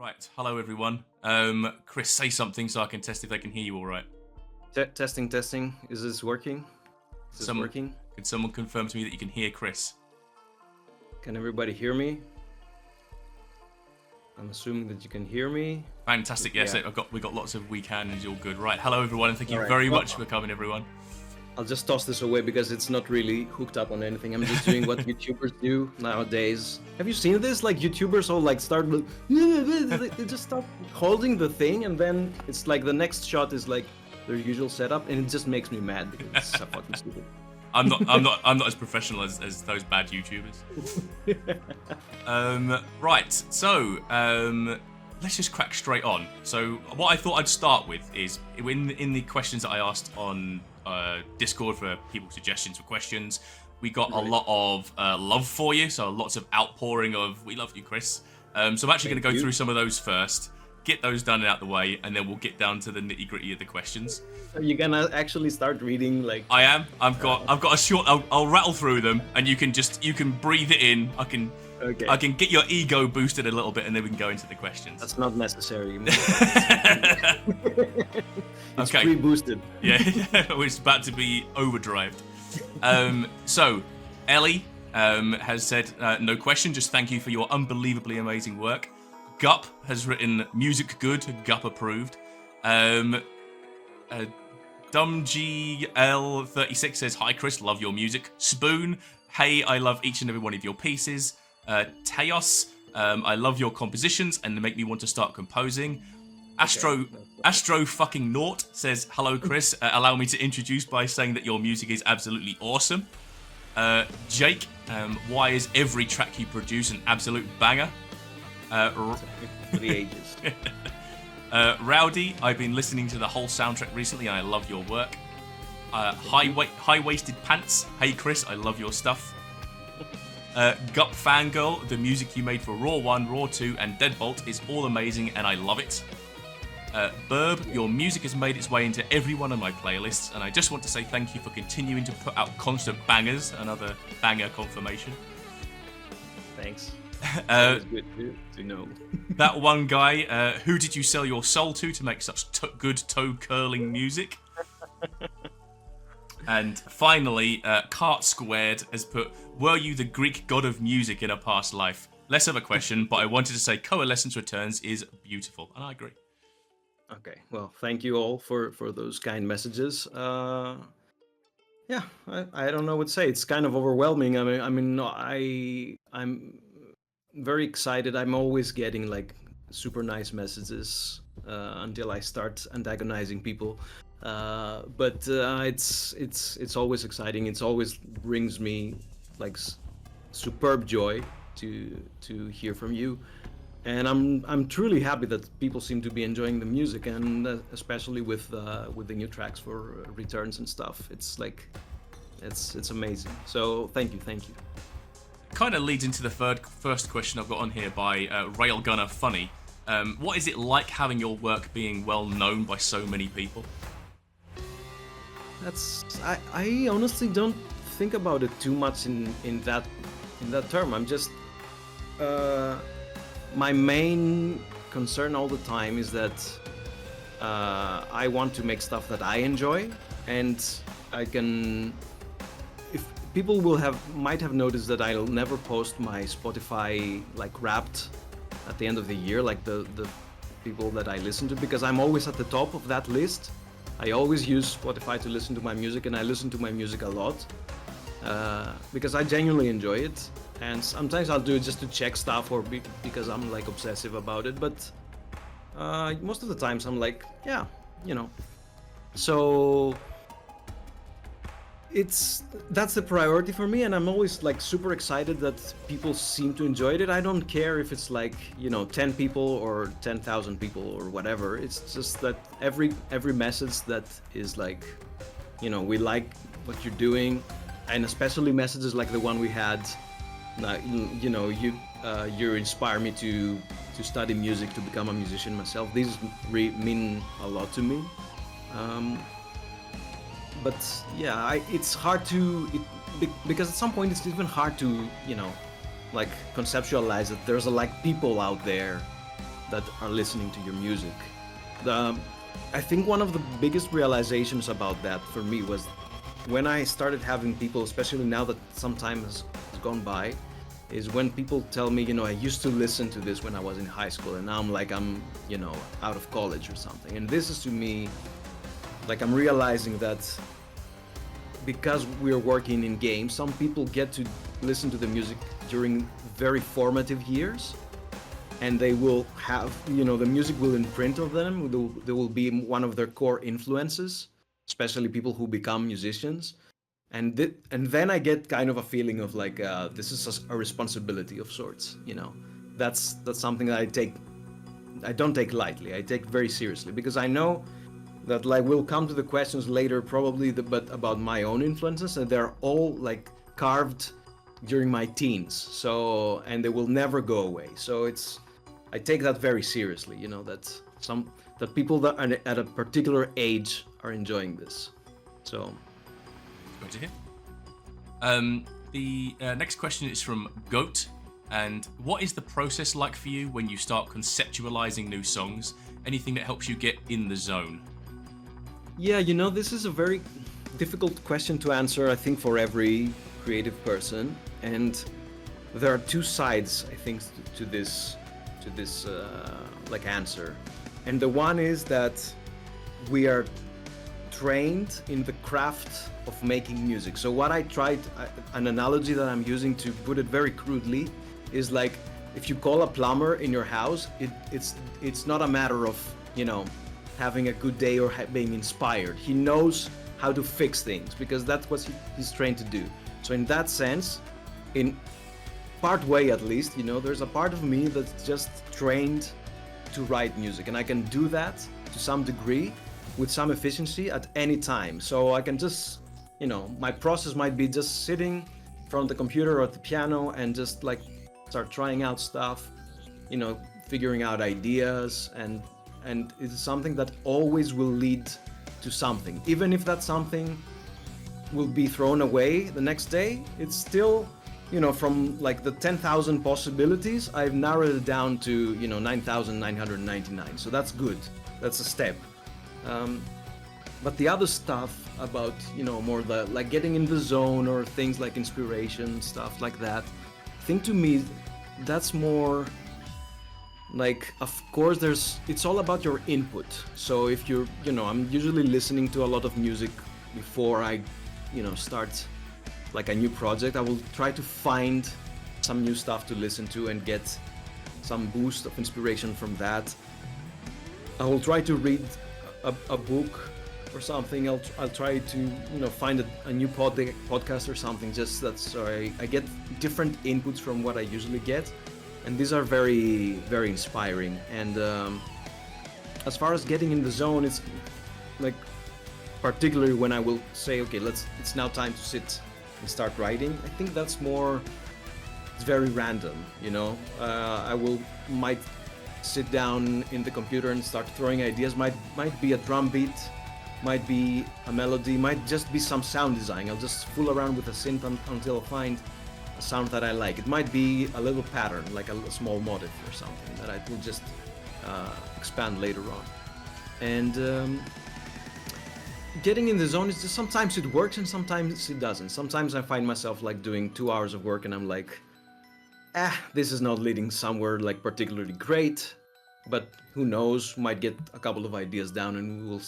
Right, hello everyone. Chris, say something so I can test if they can hear you all right. Testing. Is this working? Working? Can someone confirm to me that you can hear Chris? Can everybody hear me? I'm assuming that you can hear me. Fantastic. Yes, Yeah. we got lots of we can and it's all good. Right, hello everyone, and thank you All right. very Well, much for coming, everyone. I'll just toss this away because it's not really hooked up on anything. I'm just doing what YouTubers do nowadays. Have you seen this? Like YouTubers all like start, they just stop holding the thing, and then it's like the next shot is like their usual setup, and it just makes me mad because it's so fucking stupid. I'm not as professional as those bad YouTubers. Right, so let's just crack straight on. So what I thought I'd start with is in the questions that I asked on Discord for people's suggestions for questions, we got a lot of love for you, so lots of outpouring of "we love you, Chris." So I'm actually going to go through some of those first, get those done and out the way, and then we'll get down to the nitty gritty of the questions. Are you gonna actually start reading like? I am. I've got a short. I'll rattle through them, and you can breathe it in. I can get your ego boosted a little bit, and then we can go into the questions. That's not necessary. It's Okay. pre-boosted. Yeah, it's about to be overdrived. So, Ellie has said, no question, just thank you for your unbelievably amazing work. Gup has written, music good, Gup approved. DumbGL36 says, hi Chris, love your music. Spoon, hey, I love each and every one of your pieces. Teos, I love your compositions and they make me want to start composing. Astro fucking Naught says, hello Chris, allow me to introduce by saying that your music is absolutely awesome. Jake, why is every track you produce an absolute banger? For the ages. Rowdy, I've been listening to the whole soundtrack recently and I love your work. High-waisted pants, hey Chris, I love your stuff. Gup Fangirl, the music you made for Raw 1, Raw 2 and Deadbolt is all amazing and I love it. Burb, your music has made its way into every one of my playlists, and I just want to say thank you for continuing to put out constant bangers. Another banger confirmation. Thanks. It's good to know. That one guy, who did you sell your soul to make such good toe-curling music? And finally, Cart Squared has put, were you the Greek god of music in a past life? Less of a question, but I wanted to say Coalescence Returns is beautiful, and I agree. Okay, well, thank you all for those kind messages. Yeah, I don't know what to say. It's kind of overwhelming. I'm very excited. I'm always getting like super nice messages until I start antagonizing people. But it's always exciting. It always brings me like superb joy to hear from you. And I'm truly happy that people seem to be enjoying the music, and especially with the new tracks for returns and stuff. It's like, it's amazing. So thank you. Kind of leads into the first question I've got on here by Railgunner Funny. What is it like having your work being well known by so many people? I honestly don't think about it too much in that term. I'm just my main concern all the time is that I want to make stuff that I enjoy, and I can. If people might have noticed that I'll never post my Spotify like Wrapped at the end of the year, like the people that I listen to, because I'm always at the top of that list. I always use Spotify to listen to my music, and I listen to my music a lot because I genuinely enjoy it. And sometimes I'll do it just to check stuff or because I'm like obsessive about it. But most of the times I'm like, yeah, you know. So that's the priority for me, and I'm always like super excited that people seem to enjoy it. I don't care if it's like 10 people or 10,000 people or whatever. It's just that every message that is like, we like what you're doing, and especially messages like the one we had. You inspire me to study music, to become a musician myself. These mean a lot to me. But yeah, it's hard because at some point it's even hard to like conceptualize that there's like people out there that are listening to your music. I think one of the biggest realizations about that for me was when I started having people, especially now that some time has gone by, is when people tell me, I used to listen to this when I was in high school, and now I'm out of college or something. And this is to me, like, I'm realizing that because we're working in games, some people get to listen to the music during very formative years, and they will have, the music will imprint on them. They will be one of their core influences, especially people who become musicians. And then I get kind of a feeling of like, this is a responsibility of sorts, That's something that I don't take lightly. I take very seriously, because I know that, like, we'll come to the questions later probably, but about my own influences, and they're all like carved during my teens. So, and they will never go away. So I take that very seriously, that people that are at a particular age are enjoying this. So, good to hear. The next question is from Goat. And what is the process like for you when you start conceptualizing new songs? Anything that helps you get in the zone? Yeah, this is a very difficult question to answer, I think, for every creative person. And there are two sides, I think, to this answer. And the one is that we are trained in the craft of making music. So what I tried, an analogy that I'm using to put it very crudely, is like, if you call a plumber in your house, it's not a matter of, having a good day or being inspired. He knows how to fix things because that's what he's trained to do. So in that sense, in part way at least, there's a part of me that's just trained to write music, and I can do that to some degree with some efficiency at any time. So I can just, my process might be just sitting in front of the computer or at the piano and just like start trying out stuff, figuring out ideas, and it's something that always will lead to something. Even if that something will be thrown away the next day, it's still, from like the 10,000 possibilities, I've narrowed it down to, 9,999. So that's good. That's a step. But the other stuff about, more the like getting in the zone or things like inspiration, stuff like that, I think to me, that's more like, of course, it's all about your input. So if you're, I'm usually listening to a lot of music before I, start like a new project. I will try to find some new stuff to listen to and get some boost of inspiration from that. I will try to read a book or something. I'll try to, find a new podcast or something, just that, so I get different inputs from what I usually get. And these are very, very inspiring. And as far as getting in the zone, it's like, particularly when I will say, okay, it's now time to sit and start writing. I think that's it's very random, I might sit down in the computer and start throwing ideas. Might be a drum beat, might be a melody, might just be some sound design. I'll just fool around with a synth until I find a sound that I like. It might be a little pattern, like a small motif or something that I will just expand later on. And getting in the zone is just, sometimes it works and sometimes it doesn't. Sometimes I find myself like doing 2 hours of work and I'm like, this is not leading somewhere like particularly great, but who knows, might get a couple of ideas down and we'll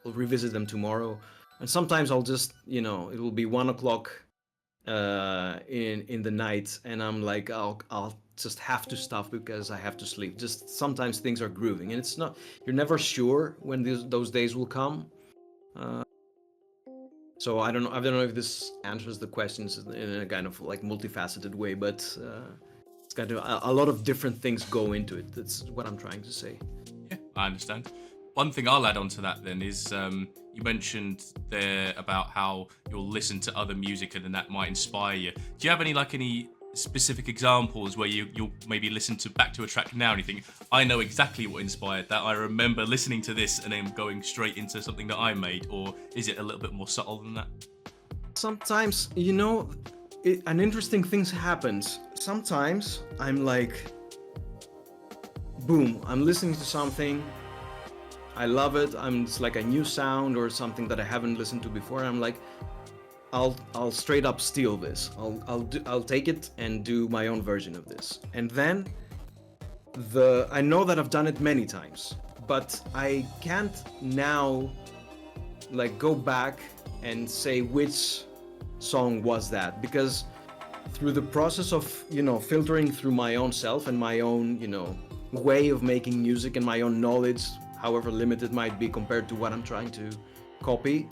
revisit them tomorrow. And sometimes I'll just, it will be 1 o'clock in the night and I'm like, I'll just have to stop because I have to sleep. Just sometimes things are grooving, and it's not, you're never sure when those days will come. So I don't know if this answers the questions in a kind of like multifaceted way, but it's kind of a lot of different things go into it. That's what I'm trying to say. Yeah, I understand. One thing I'll add on to that then is you mentioned there about how you'll listen to other music and then that might inspire you. Do you have any specific examples where you'll maybe listen back to a track now and you think, I know exactly what inspired that, I remember listening to this and then going straight into something that I made? Or is it a little bit more subtle than that? Sometimes, an interesting thing happens. Sometimes I'm like boom, I'm listening to something, I love it, it's like a new sound or something that I haven't listened to before. I'm like, I'll straight up steal this. I'll take it and do my own version of this. And then I know that I've done it many times, but I can't now like go back and say which song was that, because through the process of, filtering through my own self and my own, way of making music and my own knowledge, however limited might be compared to what I'm trying to copy,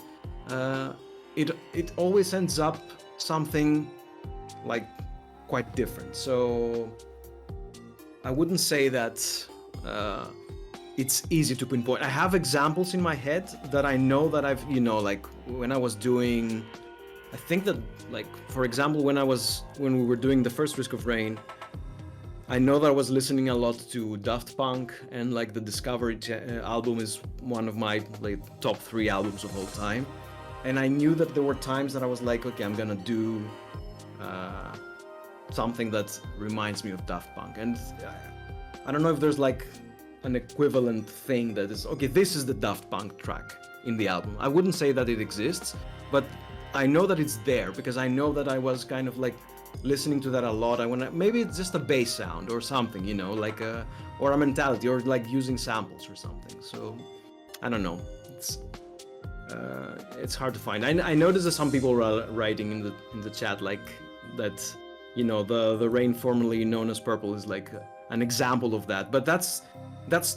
it always ends up something like quite different. So I wouldn't say that it's easy to pinpoint. I have examples in my head that I know that I've, like when I was doing, I think that, like, for example, when we were doing the first Risk of Rain, I know that I was listening a lot to Daft Punk, and like the Discovery album is one of my top 3 albums of all time. And I knew that there were times that I was like, okay, I'm gonna do something that reminds me of Daft Punk. And I don't know if there's like an equivalent thing that is, okay, this is the Daft Punk track in the album. I wouldn't say that it exists, but I know that it's there because I know that I was kind of like listening to that a lot. Maybe it's just a bass sound or something, like or a mentality, or like using samples or something. So I don't know. It's hard to find. I noticed that some people were writing in the chat like that, the Rain formerly known as Purple is like an example of that. But that's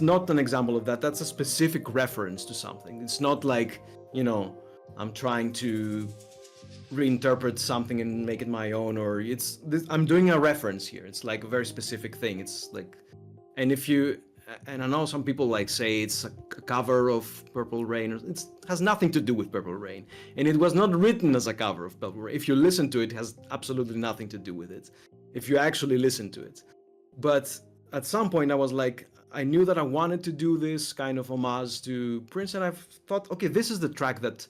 not an example of that. That's a specific reference to something. It's not like, I'm trying to reinterpret something and make it my own, or I'm doing a reference here. It's like a very specific thing. It's like, and I know some people like say it's a cover of Purple Rain. It has nothing to do with Purple Rain, and it was not written as a cover of Purple Rain. If you listen to it, it has absolutely nothing to do with it, if you actually listen to it. But at some point I was like, I knew that I wanted to do this kind of homage to Prince, and I thought, okay, this is the track that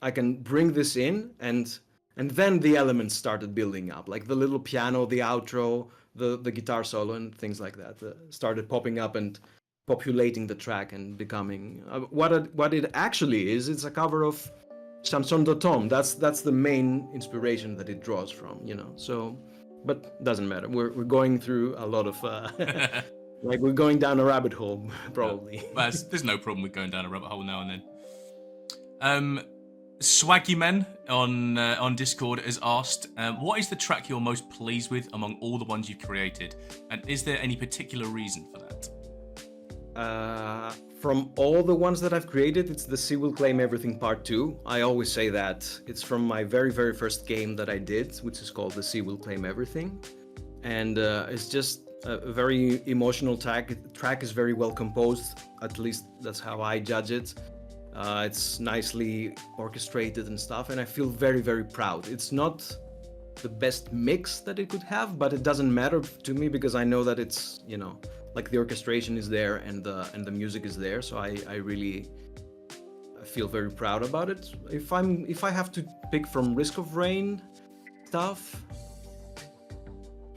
I can bring this in, and then the elements started building up, like the little piano, the outro, the guitar solo, and things like that started popping up and populating the track and becoming what it actually is. It's a cover of Chanson d'automne. That's the main inspiration that it draws from, So, but doesn't matter. We're going through a lot of like we're going down a rabbit hole probably. Well, there's no problem with going down a rabbit hole now and then. Swaggy Men on Discord has asked, what is the track you're most pleased with among all the ones you've created, and is there any particular reason for that? From all the ones that I've created, it's the Sea Will Claim Everything Part 2. I always say that. It's from my very, very first game that I did, which is called The Sea Will Claim Everything. And it's just a very emotional track. Track is very well composed, at least that's how I judge it. It's nicely orchestrated and stuff, and I feel very, very proud. It's not the best mix that it could have, but it doesn't matter to me because I know that it's, like the orchestration is there and the music is there. So I really feel very proud about it. If I have to pick from Risk of Rain stuff,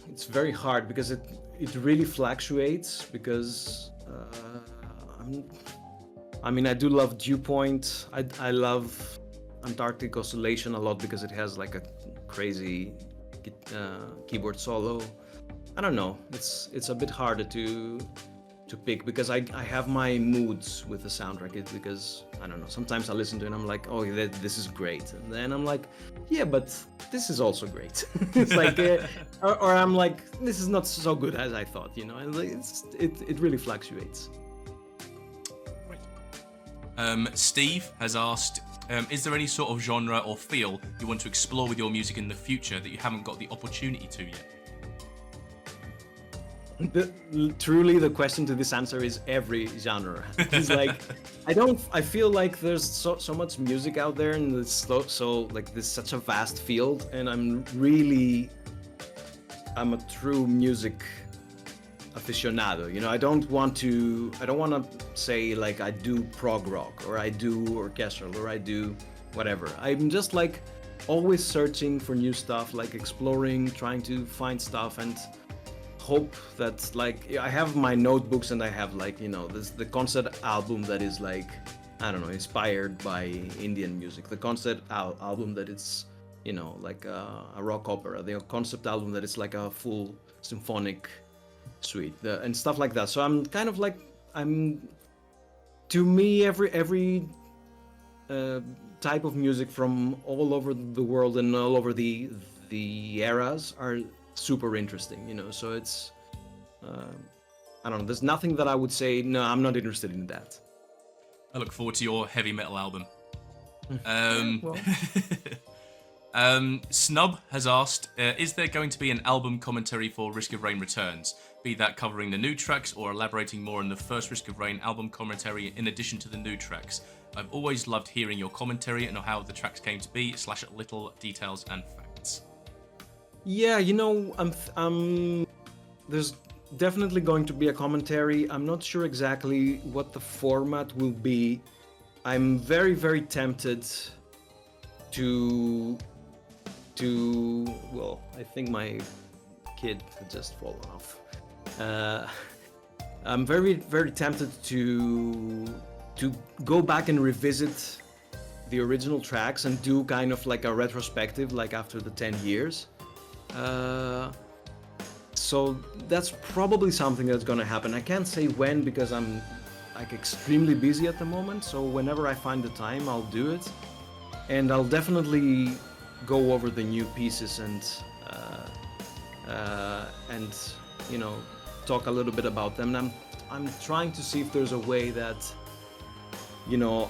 it's very hard because it really fluctuates because I do love Dew Point. I love Antarctic Oscillation a lot because it has like a crazy keyboard solo. I don't know. It's a bit harder to pick because I have my moods with the soundtrack. Because I don't know. Sometimes I listen to it and I'm like, oh, this is great, and then I'm like, yeah, but this is also great. It's like, or I'm like, this is not so good as I thought. And it really fluctuates. Steve has asked, is there any sort of genre or feel you want to explore with your music in the future that you haven't got the opportunity to yet? Truly, the question to this answer is every genre. It's like, I feel like there's so much music out there, and it's so like there's such a vast field, and I'm a true music aficionado. I don't want to say like I do prog rock or I do orchestral or I do whatever. I'm just like always searching for new stuff, like exploring, trying to find stuff, and hope that like I have my notebooks and I have like the concept album that is like I don't know inspired by Indian music, the concept album that it's like a rock opera, the concept album that is like a full symphonic suite and stuff like that. So I'm kind of like to me every type of music from all over the world and all over the eras are super interesting, so it's I don't know, there's nothing that I would say no, I'm not interested in that. I look forward to your heavy metal album. Well. Snub has asked, is there going to be an album commentary for Risk of Rain Returns? Be that covering the new tracks or elaborating more on the first Risk of Rain album commentary in addition to the new tracks? I've always loved hearing your commentary and how the tracks came to be, / little details and facts. Yeah, there's definitely going to be a commentary. I'm not sure exactly what the format will be. I'm very, very tempted to well, I think my kid had just fallen off. I'm very, very tempted to go back and revisit the original tracks and do kind of like a retrospective, like after the 10 years. So that's probably something that's gonna happen. I can't say when because I'm like extremely busy at the moment. So whenever I find the time, I'll do it, and I'll definitely go over the new pieces and talk a little bit about them. And I'm trying to see if there's a way that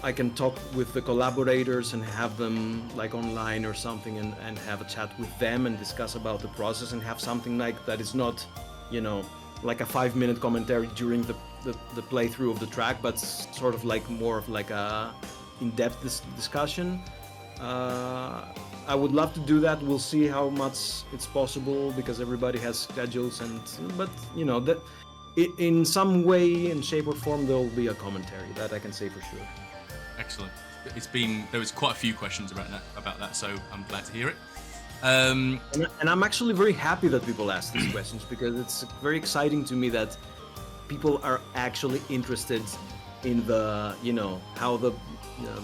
I can talk with the collaborators and have them like online or something and have a chat with them and discuss about the process and have something like that is not, like a 5-minute commentary during the playthrough of the track, but sort of like more of like a in-depth discussion. I would love to do that. We'll see how much it's possible because everybody has schedules but that in some way, in shape or form, there will be a commentary. That I can say for sure. Excellent. There was quite a few questions about that, so I'm glad to hear it. And I'm actually very happy that people ask these questions because it's very exciting to me that people are actually interested in the how the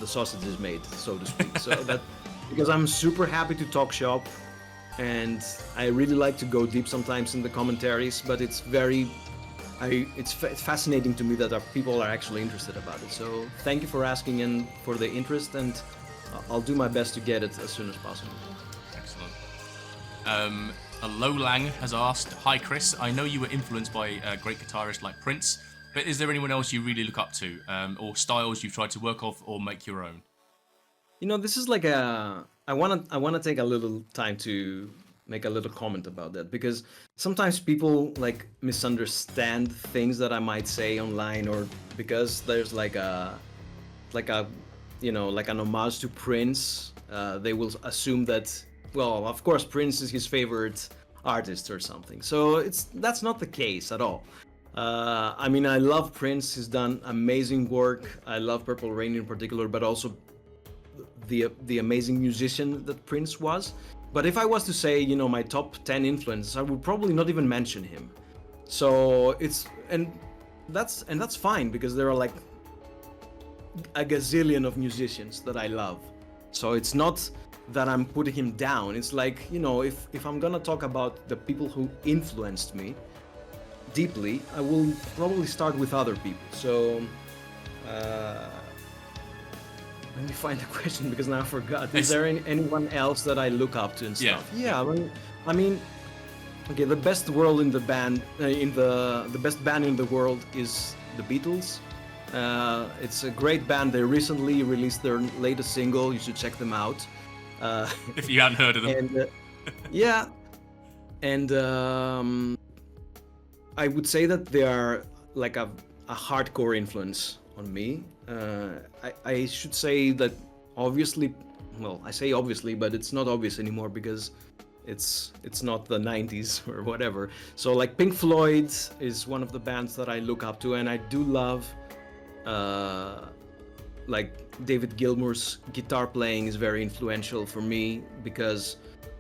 sausage is made, so to speak. So that because I'm super happy to talk shop, and I really like to go deep sometimes in the commentaries, but it's fascinating to me that people are actually interested about it. So thank you for asking and for the interest, and I'll do my best to get it as soon as possible. Excellent. Alolang has asked, hi Chris, I know you were influenced by a great guitarist like Prince, but is there anyone else you really look up to, or styles you've tried to work off or make your own? This is like I wanna take a little time to make a little comment about that because sometimes people like misunderstand things that I might say online, or because there's like an homage to Prince, they will assume that, well, of course Prince is his favorite artist or something. So that's not the case at all. I mean, I love Prince. He's done amazing work. I love Purple Rain in particular, but also the amazing musician that Prince was. But if I was to say, my top 10 influences, I would probably not even mention him. So that's fine because there are like a gazillion of musicians that I love. So it's not that I'm putting him down. It's like, if I'm gonna talk about the people who influenced me deeply, I will probably start with other people. So let me find the question because now I forgot. Is there anyone else that I look up to and stuff? Yeah. I mean, okay. The best world in the band, the best band in the world is the Beatles. It's a great band. They recently released their latest single. You should check them out. If you hadn't heard of them. And, yeah. And I would say that they are like a hardcore influence on me. I should say that obviously, well, I say obviously, but it's not obvious anymore because it's not the 90s or whatever. So like Pink Floyd is one of the bands that I look up to, and I do love like David Gilmour's guitar playing is very influential for me because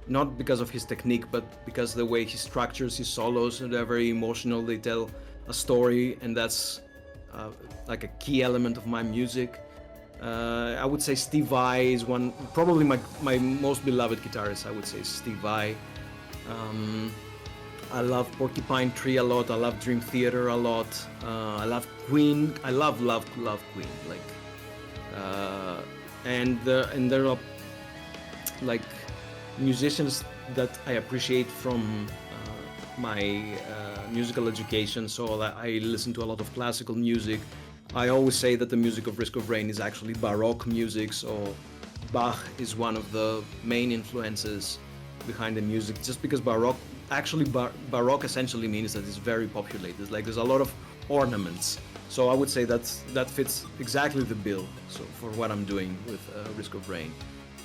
not because of his technique, but because the way he structures his solos, they're very emotional. They tell a story, and that's like a key element of my music. I would say Steve Vai is probably my most beloved guitarist. I would say Steve Vai. I love Porcupine Tree a lot. I love Dream Theater a lot. I love Queen. I love Queen. Like, and there are like musicians that I appreciate from my musical education. So I listen to a lot of classical music. I always say that the music of Risk of Rain is actually Baroque music. So Bach is one of the main influences behind the music, just because Baroque essentially means that it's very populated. Like, there's a lot of ornaments. So I would say that fits exactly the bill. So for what I'm doing with Risk of Rain.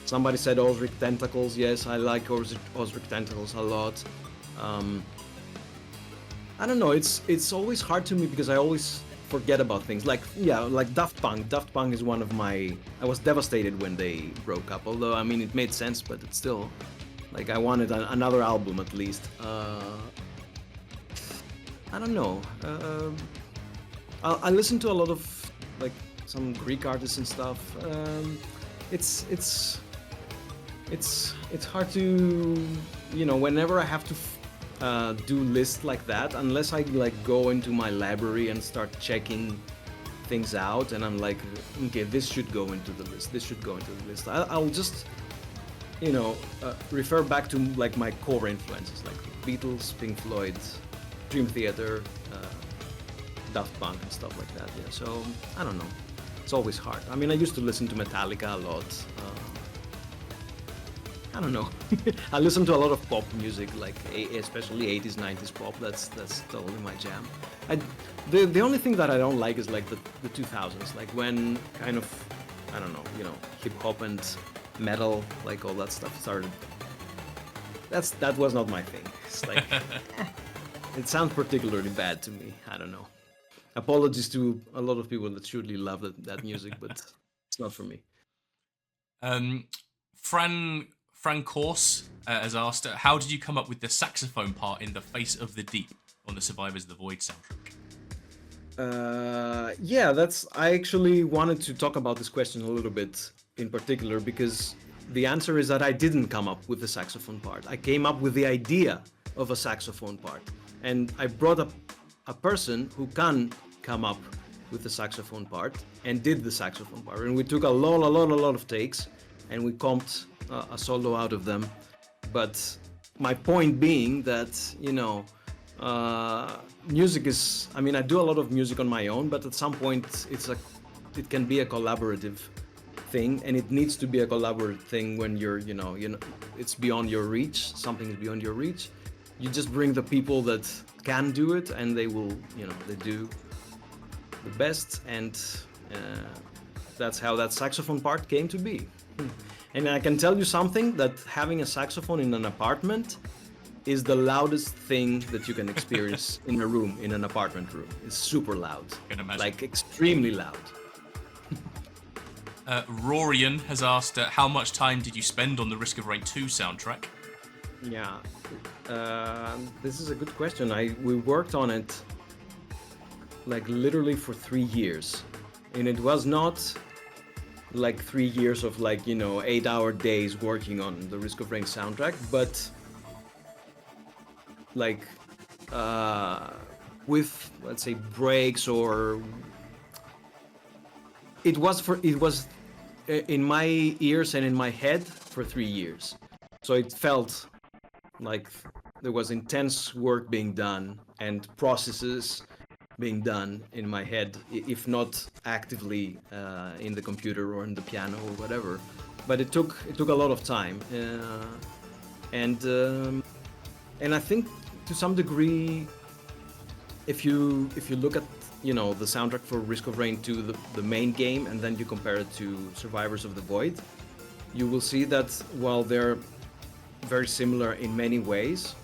Somebody said Osric Tentacles. Yes, I like Osric Tentacles a lot. I don't know. It's always hard to me because I always forget about things. Like Daft Punk. Daft Punk is one of my. I was devastated when they broke up. Although I mean it made sense, but it's still. Like, I wanted another album at least. I don't know. I listen to a lot of like some Greek artists and stuff. It's hard to, whenever I have to do lists like that, unless I like go into my library and start checking things out, and I'm like, okay, this should go into the list. This should go into the list. I'll just. Refer back to like my core influences, like Beatles, Pink Floyd, Dream Theater, Daft Punk, and stuff like that. Yeah, so I don't know. It's always hard. I mean, I used to listen to Metallica a lot. I don't know. I listen to a lot of pop music, like especially 80s, 90s pop. That's totally my jam. The only thing that I don't like is like the 2000s, like when kind of, I don't know, hip hop and metal, like all that stuff started. That was not my thing. It's like it sounds particularly bad to me. I don't know. Apologies to a lot of people that surely love that music, but it's not for me. Fran Course has asked, how did you come up with the saxophone part in The Face of the Deep on the Survivors of the Void soundtrack? I actually wanted to talk about this question a little bit in particular, because the answer is that I didn't come up with the saxophone part. I came up with the idea of a saxophone part, and I brought up a person who can come up with the saxophone part and did the saxophone part, and we took a lot of takes, and we comped a solo out of them. But my point being that music is, I mean, I do a lot of music on my own, but at some point it can be a collaborative thing, and it needs to be a collaborative thing when you're, it's beyond your reach. Something is beyond your reach. You just bring the people that can do it, and they will, they do the best, and that's how that saxophone part came to be. And I can tell you something, that having a saxophone in an apartment is the loudest thing that you can experience in a room, in an apartment room. It's super loud. I can imagine. Like extremely loud. Rorian has asked, how much time did you spend on the Risk of Rain 2 soundtrack? Yeah, this is a good question. We worked on it like literally for 3 years, and it was not like 3 years of 8-hour days working on the Risk of Rain soundtrack, but like with, let's say, breaks, or it was in my ears and in my head for 3 years. So it felt like there was intense work being done and processes being done in my head, if not actively in the computer or in the piano or whatever. But it took a lot of time, and I think to some degree, if you look at the soundtrack for Risk of Rain 2, the main game, and then you compare it to Survivors of the Void, you will see that while they're very similar in many ways,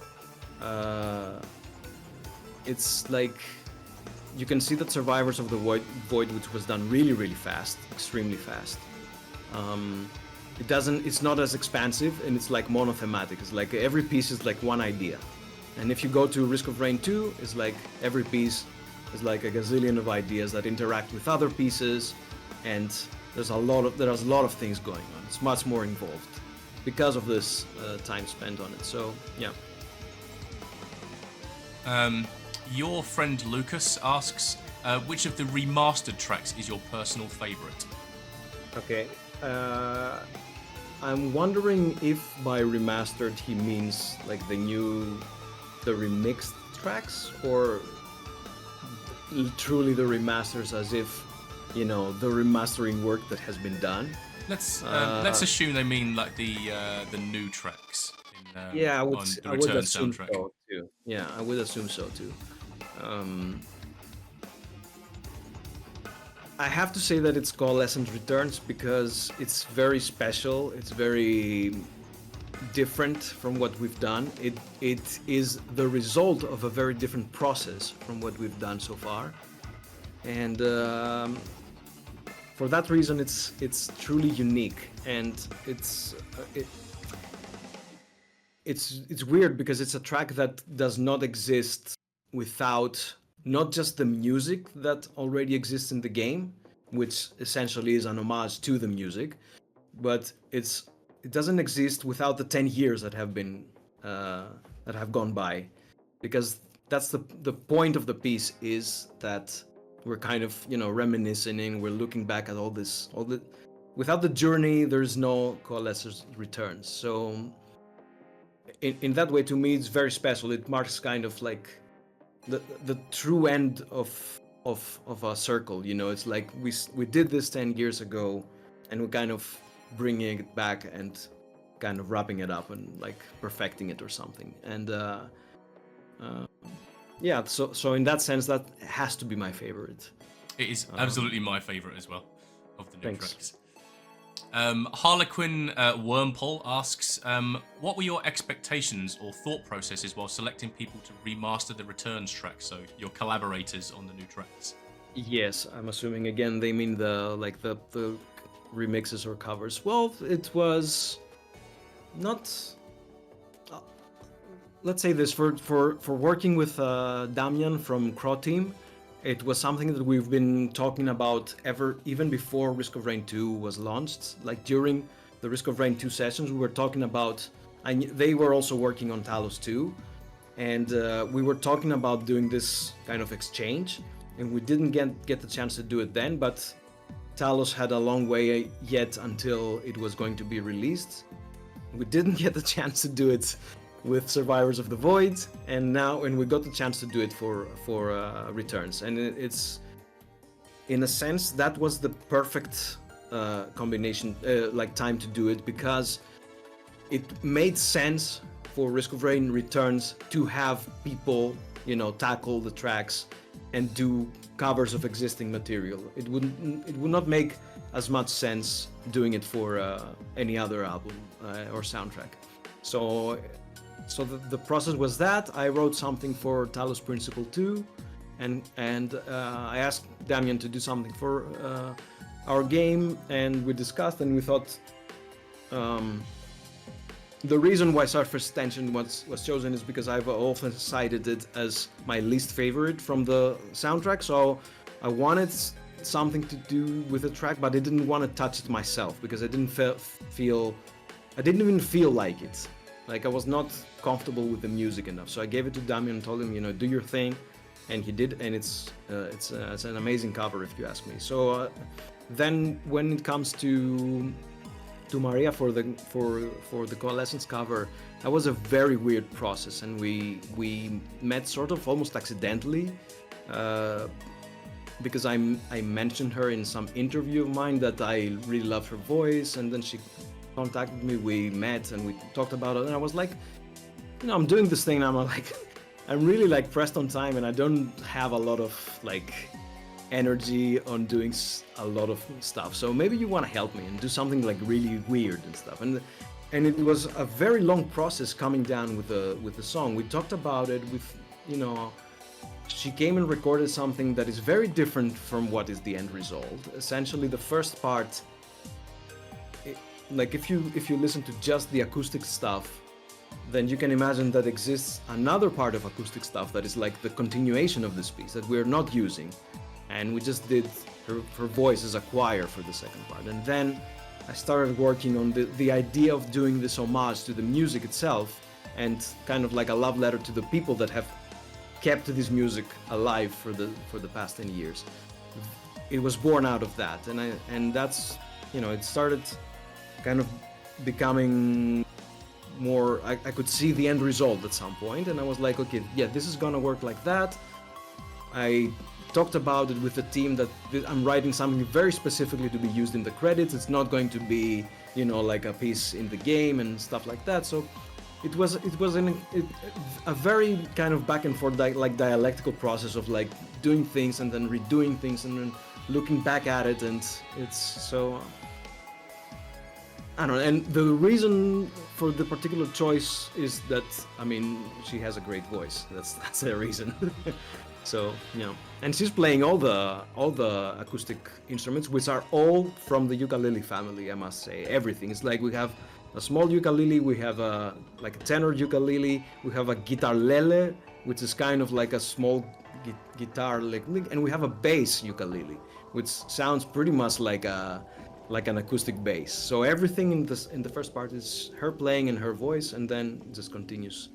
it's like you can see that Survivors of the Void, which was done really, really fast, extremely fast, it's not as expansive, and it's like monothematic. It's like every piece is like one idea. And if you go to Risk of Rain 2, it's like every piece is like a gazillion of ideas that interact with other pieces, and there's a lot of things going on. It's much more involved because of this time spent on it. So yeah. Your friend Lucas asks, which of the remastered tracks is your personal favorite? Okay. I'm wondering if by remastered he means like the remixed tracks, or truly the remasters, as if, you know, the remastering work that has been done. Let's assume they mean like the new tracks. Yeah, I would Return assume soundtrack. so too. Yeah, I would assume so too. I have to say that it's Coalescent Returns because it's very special. It's very different from what we've done. It is the result of a very different process from what we've done so far, and for that reason, it's truly unique, and it's weird because it's a track that does not exist without not just the music that already exists in the game, which essentially is an homage to the music, but it doesn't exist without the 10 years that have been that have gone by, because that's the point of the piece, is that we're kind of, you know, reminiscing, we're looking back at all the without the journey there's no Coalescent Returns. So in that way, to me, it's very special. It marks kind of like the true end of a circle, you know. It's like we did this 10 years ago, and we're kind of bringing it back and kind of wrapping it up and like perfecting it or something. And yeah, so in that sense, that has to be my favorite. It is absolutely my favorite as well of the new Thanks. tracks. Harlequin Wormpole asks, what were your expectations or thought processes while selecting people to remaster the Returns track, so your collaborators on the new tracks? Yes, I'm assuming again they mean the remixes or covers. Well, it was not. Let's say this, for working with Damian from Crow Team, it was something that we've been talking about even before Risk of Rain 2 was launched. Like during the Risk of Rain 2 sessions, we were talking about, they were also working on Talos 2, and we were talking about doing this kind of exchange, and we didn't get the chance to do it then, but Talos had a long way yet until it was going to be released. We didn't get the chance to do it with Survivors of the Void, and we got the chance to do it for Returns, and it's, in a sense, that was the perfect combination, like time to do it, because it made sense for Risk of Rain Returns to have people, you know, tackle the tracks and do covers of existing material. It would not make as much sense doing it for any other album or soundtrack. So the process was that I wrote something for Talos Principle 2, and I asked Damian to do something for our game, and we discussed, and we thought the reason why Surface Tension was chosen is because I've often cited it as my least favorite from the soundtrack, so I wanted something to do with the track, but I didn't want to touch it myself because I didn't even feel like it. Like, I was not comfortable with the music enough, so I gave it to Damian and told him, you know, do your thing, and he did, and it's an amazing cover, if you ask me. So then, when it comes to Maria for the Coalescence cover, that was a very weird process, and we met sort of almost accidentally, because I mentioned her in some interview of mine that I really loved her voice, and then she contacted me, we met, and we talked about it, and I was like, you know, I'm doing this thing, and I'm really like pressed on time, and I don't have a lot of like energy on doing a lot of stuff, so maybe you want to help me and do something like really weird and stuff. And it was a very long process coming down with the song. We talked about it with, you know, she came and recorded something that is very different from what is the end result. Essentially, the first part, like if you listen to just the acoustic stuff, then you can imagine that exists another part of acoustic stuff that is like the continuation of this piece that we're not using, and we just did her voice as a choir for the second part. And then I started working on the idea of doing this homage to the music itself, and kind of like a love letter to the people that have kept this music alive for the past 10 years. It was born out of that, and that's, you know, it started kind of becoming more, I could see the end result at some point, and I was like, okay, yeah, this is gonna work like that. I talked about it with the team that I'm writing something very specifically to be used in the credits. It's not going to be, you know, like a piece in the game and stuff like that. So it was a very kind of back and forth like dialectical process of like doing things and then redoing things and then looking back at it, and it's so, I don't know. And the reason for the particular choice is that, I mean, she has a great voice. That's the reason. So, you know, and she's playing all the acoustic instruments, which are all from the ukulele family, I must say. Everything. It's like we have a small ukulele, we have a tenor ukulele, we have a guitarlele, which is kind of like a small guitar, and we have a bass ukulele, which sounds pretty much like an acoustic bass. So everything in the first part is her playing in her voice, and then it just continues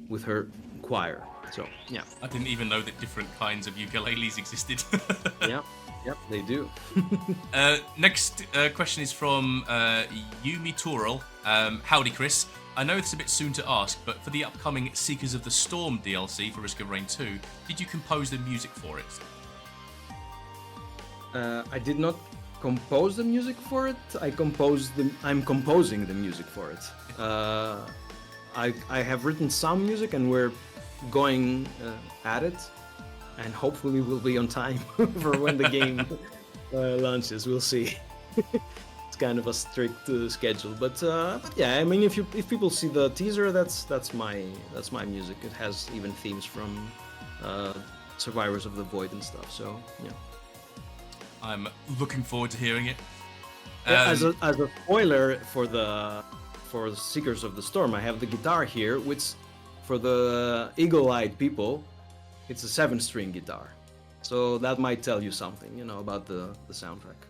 with her choir. So yeah, I didn't even know that different kinds of ukuleles existed. Yep, they do. Next question is from Yumi Toral. Howdy, Chris. I know it's a bit soon to ask, but for the upcoming Seekers of the Storm DLC for Risk of Rain 2, did you compose the music for it? I did not compose the music for it. I'm composing the music for it. I have written some music, and we're going at it, and hopefully we'll be on time for when the game launches. We'll see. It's kind of a strict schedule, but yeah, I mean, if people see the teaser, that's my music. It has even themes from Survivors of the Void and stuff. So yeah, I'm looking forward to hearing it. As a spoiler for the Seekers of the Storm, I have the guitar here, which for the eagle-eyed people, it's a 7-string guitar. So that might tell you something, you know, about the soundtrack.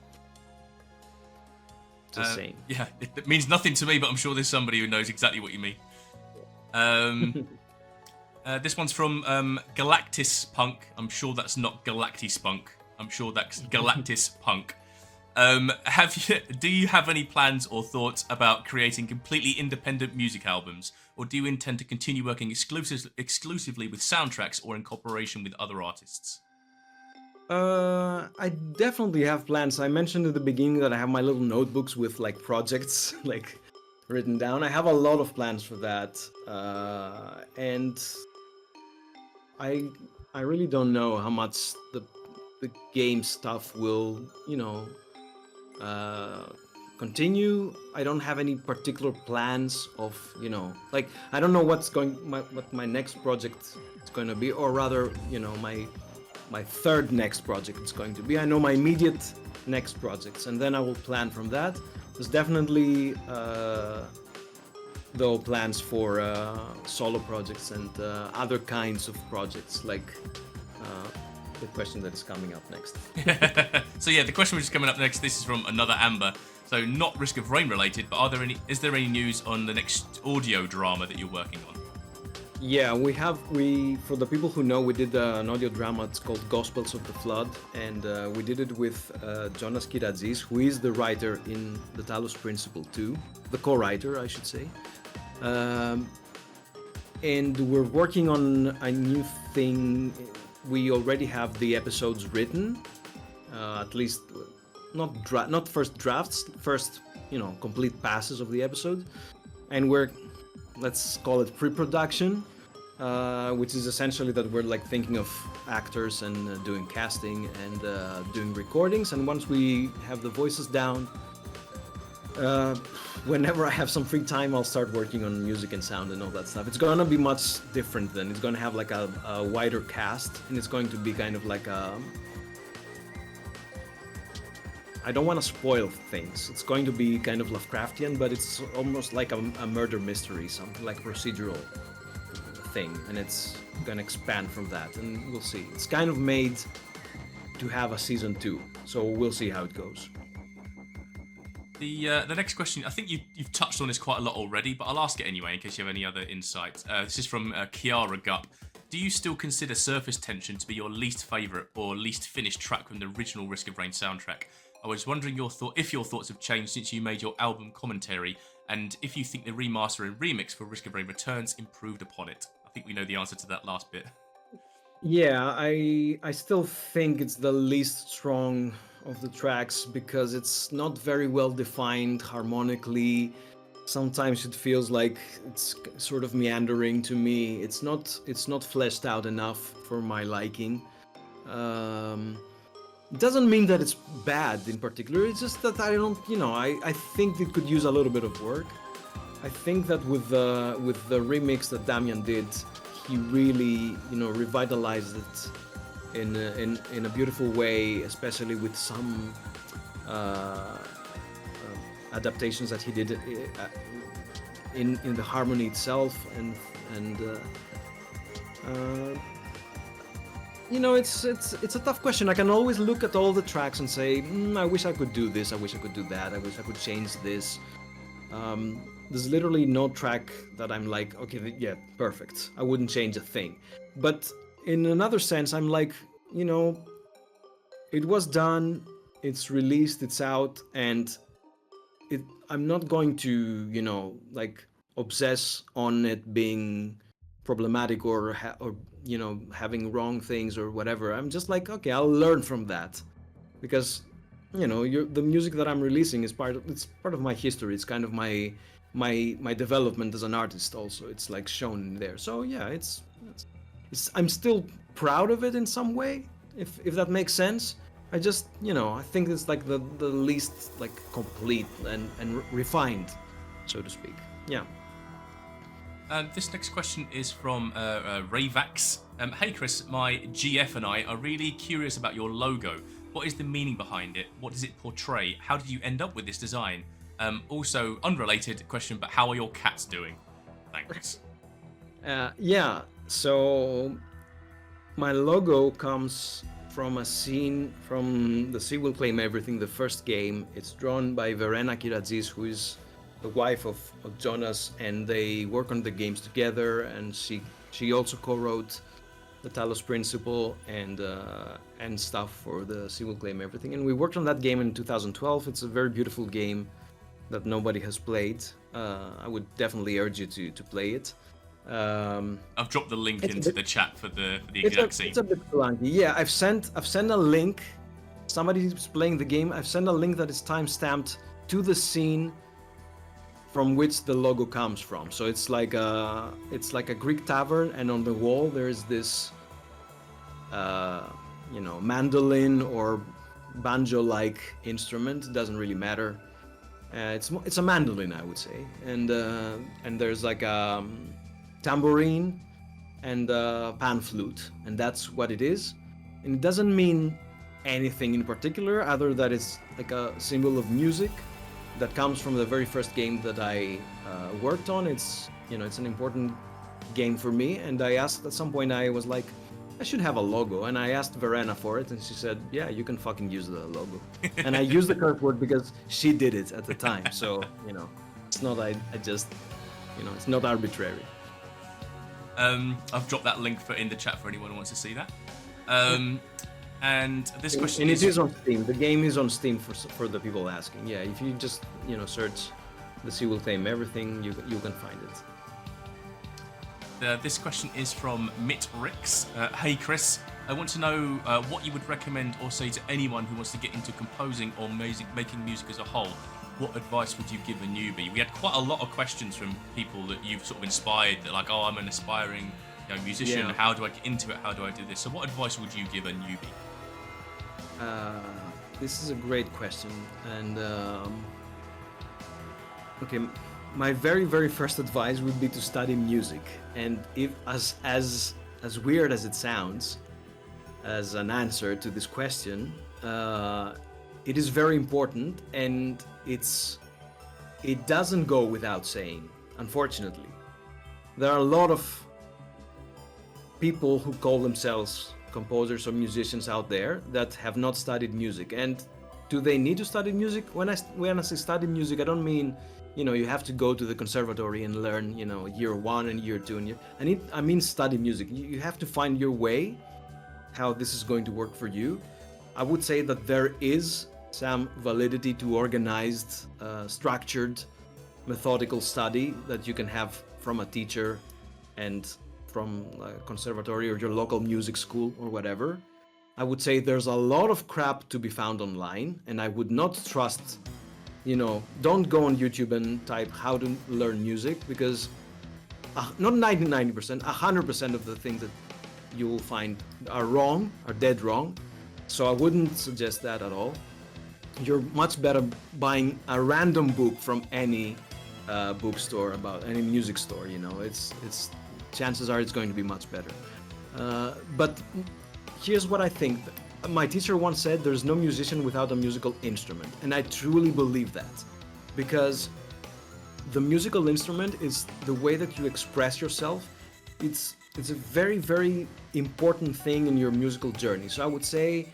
Just saying. Yeah, it means nothing to me, but I'm sure there's somebody who knows exactly what you mean. This one's from Galactis Punk. I'm sure that's not Galactis Punk. I'm sure that's Galactis Punk. Do you have any plans or thoughts about creating completely independent music albums, or do you intend to continue working exclusively with soundtracks or in cooperation with other artists? I definitely have plans. I mentioned at the beginning that I have my little notebooks with like projects like written down. I have a lot of plans for that, and I really don't know how much the game stuff will, you know, continue. I don't have any particular plans of, you know, like I don't know what my next project is going to be, or rather, you know, my third next project is going to be. I know my immediate next projects, and then I will plan from that. There's definitely though plans for solo projects and other kinds of projects, like the question that is coming up next. So yeah, the question which is coming up next, this is from another Amber. So not Risk of Rain related, but is there any news on the next audio drama that you're working on? Yeah, for the people who know, we did an audio drama. It's called Gospels of the Flood, and we did it with Jonas Kiradis, who is the writer in the Talos Principle 2, the co-writer, I should say. And we're working on a new thing. We already have the episodes written, at least not first drafts, first, you know, complete passes of the episode, and we're, let's call it pre-production, which is essentially that we're like thinking of actors and doing casting and doing recordings. And once we have the voices down, whenever I have some free time, I'll start working on music and sound and all that stuff. It's gonna be much different then. It's gonna have like a wider cast, and it's going to be kind of like I don't want to spoil things. It's going to be kind of Lovecraftian, but it's almost like a murder mystery, something like procedural thing, and it's gonna expand from that, and we'll see. It's kind of made to have a season 2, so we'll see how it goes. The next question, I think you've touched on this quite a lot already, but I'll ask it anyway in case you have any other insight. This is from Kiara Gupp. Do you still consider Surface Tension to be your least favourite or least finished track from the original Risk of Rain soundtrack? I was wondering if your thoughts have changed since you made your album commentary, and if you think the remaster and remix for Risk of Rain Returns improved upon it. I think we know the answer to that last bit. Yeah, I still think it's the least strong of the tracks because it's not very well defined harmonically. Sometimes it feels like it's sort of meandering to me. It's not fleshed out enough for my liking. It doesn't mean that it's bad in particular. It's just that I don't, I think it could use a little bit of work. I think that with the remix that Damian did, he really, revitalized it in a beautiful way, especially with some adaptations that he did in the harmony itself, and it's a tough question. I can always look at all the tracks and say, I wish I could do this, I wish I could do that, I wish I could change this. There's literally no track that I'm like, okay, yeah, perfect, I wouldn't change a thing. But in another sense, I'm like, it was done, it's released, it's out, and I'm not going to, obsess on it being problematic or having wrong things or whatever. I'm just like, okay, I'll learn from that, because the music that I'm releasing is part of my history. It's kind of my development as an artist also. It's like shown in there. So yeah, it's I'm still proud of it in some way, if that makes sense. I just I think it's like the least like complete and refined, so to speak. Yeah. This next question is from Rayvax. Hey Chris, my GF and I are really curious about your logo. What is the meaning behind it? What does it portray? How did you end up with this design? Also, unrelated question, but how are your cats doing? Thanks. Yeah, so my logo comes from a scene from The Sea Will Claim Everything, the first game. It's drawn by Verena Kiradis, who is the wife of Jonas, and they work on the games together, and she also co-wrote the Talos Principle and stuff for The Sea Will Claim Everything. And we worked on that game in 2012. It's a very beautiful game that nobody has played. I would definitely urge you to play it. I've dropped the link into the chat for the exact scene. It's a bit clunky. Yeah, I've sent a link. Somebody's playing the game. I've sent a link that is timestamped to the scene from which the logo comes from. So it's like a Greek tavern, and on the wall there's this mandolin or banjo-like instrument. It doesn't really matter. It's a mandolin, I would say, and there's like a tambourine and a pan flute, and that's what it is. And it doesn't mean anything in particular, other that it's like a symbol of music that comes from the very first game that I worked on. It's an important game for me, and I asked at some point, I was like, I should have a logo, and I asked Verena for it, and she said, yeah, you can fucking use the logo. And I used the curse word because she did it at the time, so it's not I just it's not arbitrary. I've dropped that link in the chat for anyone who wants to see that. And this question and it is on Steam. The game is on Steam for the people asking. Yeah, if you just search The Sea Will Claim Everything, you can find it. This question is from Mitt Ricks. Hey Chris, I want to know what you would recommend or say to anyone who wants to get into composing or making music as a whole. What advice would you give a newbie? We had quite a lot of questions from people that you've sort of inspired, that like, oh, I'm an aspiring musician. Yeah. How do I get into it? How do I do this? So what advice would you give a newbie? This is a great question, and okay, my very, very first advice would be to study music. And if as weird as it sounds, as an answer to this question, it is very important, and it doesn't go without saying, unfortunately. There are a lot of people who call themselves composers or musicians out there that have not studied music. And do they need to study music? When I say study music, I don't mean, you have to go to the conservatory and learn, year 1 and year 2 and I mean study music. You have to find your way, how this is going to work for you. I would say that there is some validity to organized, structured, methodical study that you can have from a teacher and from a conservatory or your local music school or whatever. I would say there's a lot of crap to be found online, and I would not trust, don't go on YouTube and type how to learn music, because not 90%, 100% of the things that you will find are wrong, are dead wrong. So I wouldn't suggest that at all. You're much better buying a random book from any bookstore, about any music store. It's chances are it's going to be much better. But here's what I think. My teacher once said, there's no musician without a musical instrument, and I truly believe that, because the musical instrument is the way that you express yourself. It's a very, very important thing in your musical journey. So I would say,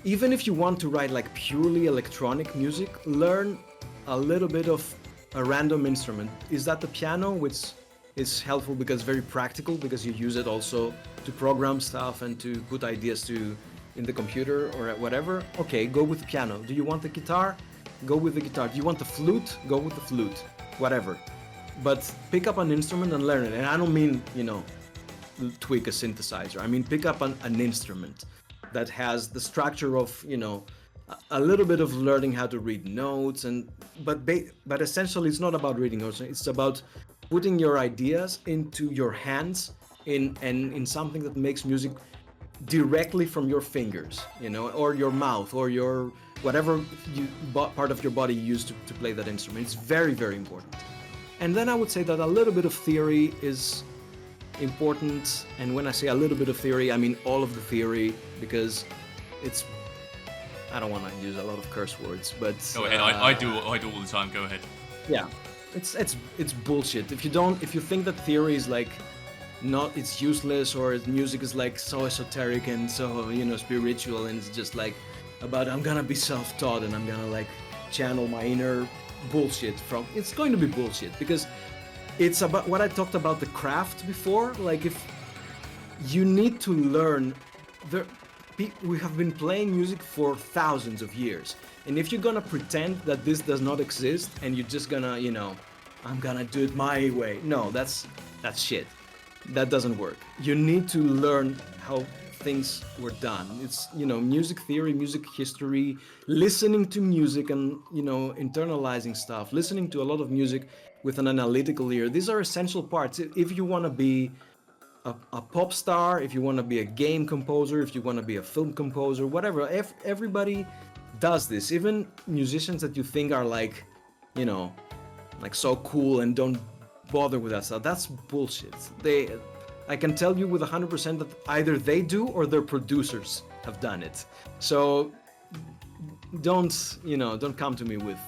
even if you want to write like purely electronic music, learn a little bit of a random instrument. Is that the piano, which is helpful because it's very practical, because you use it also to program stuff and to put ideas in the computer or whatever? Okay, go with the piano. Do you want the guitar? Go with the guitar. Do you want the flute? Go with the flute. Whatever. But pick up an instrument and learn it. And I don't mean, tweak a synthesizer. I mean, pick up an instrument that has the structure of, a little bit of learning how to read notes, but essentially it's not about reading notes. It's about putting your ideas into your hands in something that makes music directly from your fingers, or your mouth, or your whatever part of your body you use to play that instrument. It's very, very important. And then I would say that a little bit of theory is important. And when I say a little bit of theory, I mean all of the theory, because I don't want to use a lot of curse words, but go ahead. I do all the time. Go ahead. Yeah, it's bullshit. If you think that theory is like it's useless, or music is like so esoteric and so spiritual, and it's just like about I'm gonna be self-taught and I'm gonna like channel my inner bullshit it's going to be bullshit, because it's about what I talked about, the craft before. Like, if you need to learn, we have been playing music for thousands of years, and if you're gonna pretend that this does not exist and you're just gonna I'm gonna do it my way, no, that's shit. That doesn't work. You need to learn how things were done. It's music theory, music history, listening to music, and internalizing stuff, listening to a lot of music with an analytical ear. These are essential parts if you want to be a pop star, if you want to be a game composer, if you want to be a film composer, whatever. Everybody does this. Even musicians that you think are like so cool and don't bother with that stuff, that's bullshit. I can tell you with 100% that either they do or their producers have done it. So don't come to me with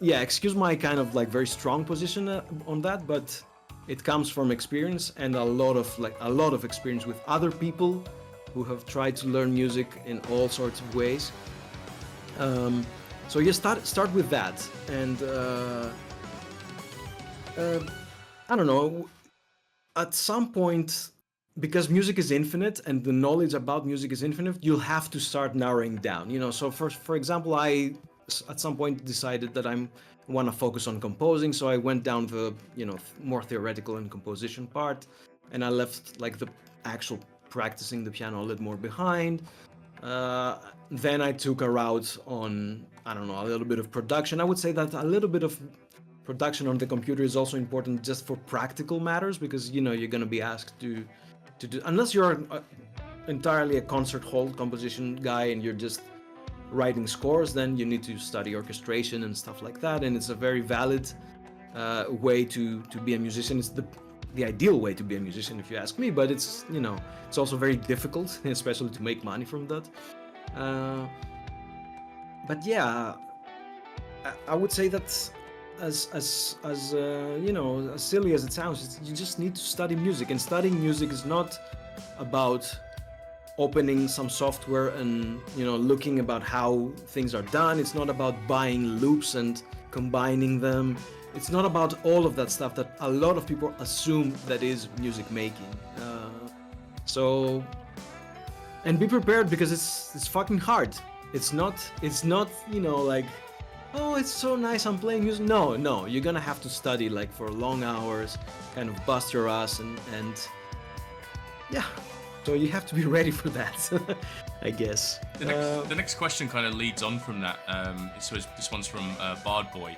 excuse my kind of like very strong position on that, but it comes from experience, and a lot of experience with other people who have tried to learn music in all sorts of ways. So you start with that, and I don't know, at some point, because music is infinite and the knowledge about music is infinite, you'll have to start narrowing down. So for example, I at some point decided that I want to focus on composing, so I went down the more theoretical and composition part, and I left like the actual practicing the piano a little more behind. Then I took a route on, I don't know, a little bit of production. I would say that a little bit of production on the computer is also important just for practical matters, because you're going to be asked to do, unless you're entirely a concert hall composition guy and you're just writing scores, then you need to study orchestration and stuff like that, and it's a very valid way to be a musician. It's the ideal way to be a musician, if you ask me, but it's it's also very difficult, especially to make money from that. Uh, but yeah, I would say that as as silly as it sounds, you just need to study music, and studying music is not about opening some software and looking about how things are done. It's not about buying loops and combining them. It's not about all of that stuff that a lot of people assume that is music making. So, and be prepared, because it's fucking hard. It's not like, oh, it's so nice, I'm playing music. No, you're gonna have to study like for long hours, kind of bust your ass, and yeah. So you have to be ready for that, I guess. The next question kind of leads on from that. So this one's from Bard Boy.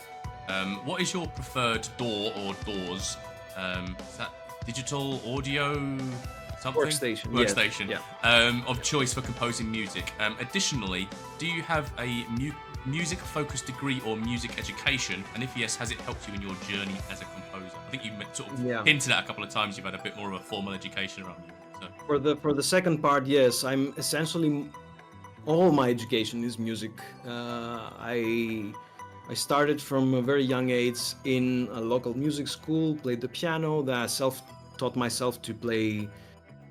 What is your preferred DAW or DAWs? Is that digital audio something? Workstation. Yes. Yeah. Of choice for composing music. Additionally, do you have a music-focused degree or music education? And if yes, has it helped you in your journey as a composer? I think you sort of hinted at a couple of times you've had a bit more of a formal education around you. So. For the second part, yes, I'm essentially, all my education is music. I started from a very young age in a local music school, played the piano. Then I taught myself to play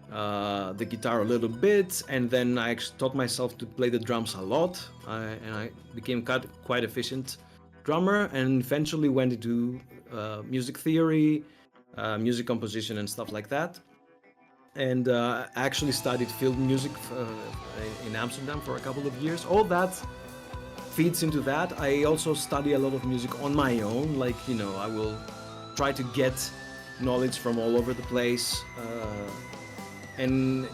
the guitar a little bit, and then I actually taught myself to play the drums a lot. And I became quite efficient drummer, and eventually went into music theory, music composition, and stuff like that. And I actually studied field music in Amsterdam for a couple of years. All that feeds into that. I also study a lot of music on my own. Like, I will try to get knowledge from all over the place. And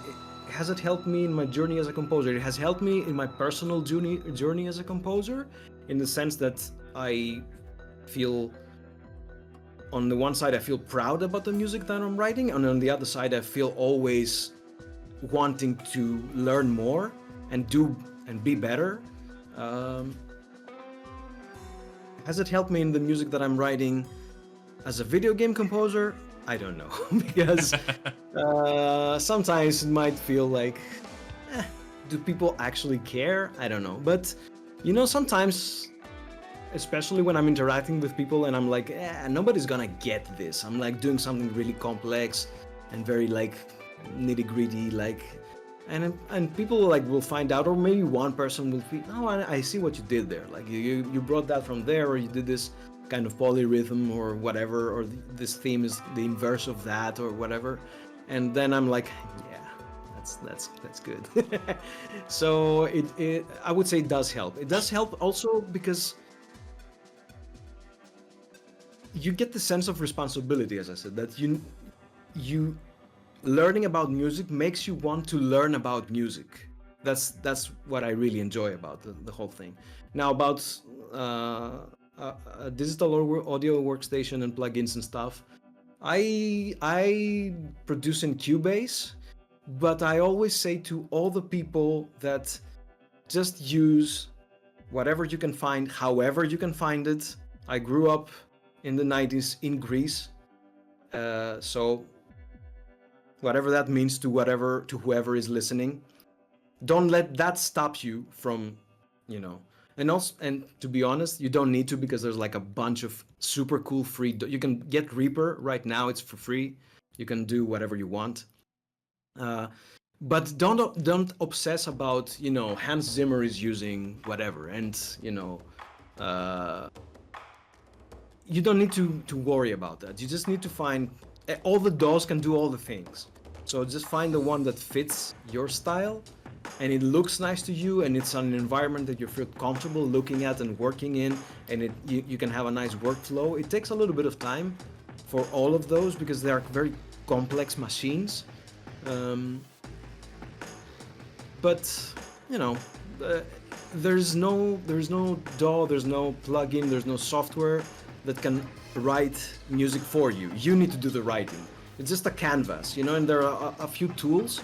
has it helped me in my journey as a composer? It has helped me in my personal journey as a composer, in the sense that I feel, on the one side, I feel proud about the music that I'm writing, and on the other side, I feel always wanting to learn more and be better. Has it helped me in the music that I'm writing as a video game composer? I don't know, because sometimes it might feel like, do people actually care? I don't know, but sometimes, especially when I'm interacting with people and I'm like, nobody's gonna get this. I'm like doing something really complex and very like nitty gritty, like, and people like will find out, or maybe one person will think, oh, I see what you did there. Like you brought that from there, or you did this kind of polyrhythm or whatever, or this theme is the inverse of that or whatever. And then I'm like, yeah, that's good. So I would say it does help. It does help also because you get the sense of responsibility, as I said, that you learning about music makes you want to learn about music. That's what I really enjoy about the whole thing. Now, about a digital audio workstation and plugins and stuff, I produce in Cubase, but I always say to all the people that just use whatever you can find, however you can find it. I grew up in the 90s in Greece, so whatever that means to whoever is listening, don't let that stop you from, and to be honest, you don't need to, because there's like a bunch of super cool free, you can get Reaper right now, it's for free, you can do whatever you want, but don't obsess about, Hans Zimmer is using whatever, and you don't need to worry about that. You just need to find, all the DAWs can do all the things. So just find the one that fits your style, and it looks nice to you, and it's an environment that you feel comfortable looking at and working in, and you can have a nice workflow. It takes a little bit of time for all of those, because they are very complex machines. But there's no DAW, there's no plugin, there's no software that can write music for you. You need to do the writing. It's just a canvas, and there are a few tools,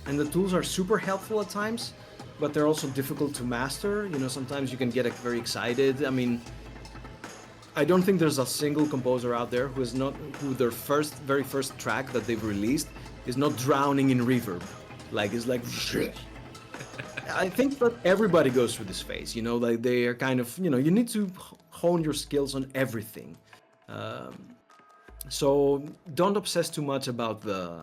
and the tools are super helpful at times, but they're also difficult to master. Sometimes you can get very excited. I mean, I don't think there's a single composer out there who their very first track that they've released is not drowning in reverb. Like, it's like, I think that everybody goes through this phase, you know, like they are kind of, you know, you need to hone your skills on everything. So don't obsess too much about the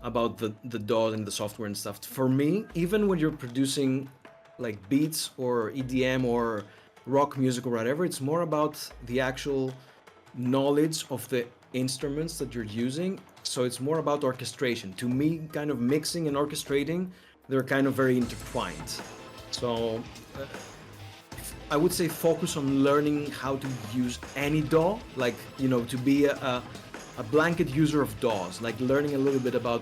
DAW and the software and stuff. For me, even when you're producing like beats or EDM or rock music or whatever, it's more about the actual knowledge of the instruments that you're using. So it's more about orchestration. To me, kind of mixing and orchestrating, they're kind of very intertwined. So I would say focus on learning how to use any DAW, like, you know, to be a blanket user of DAWs, like learning a little bit about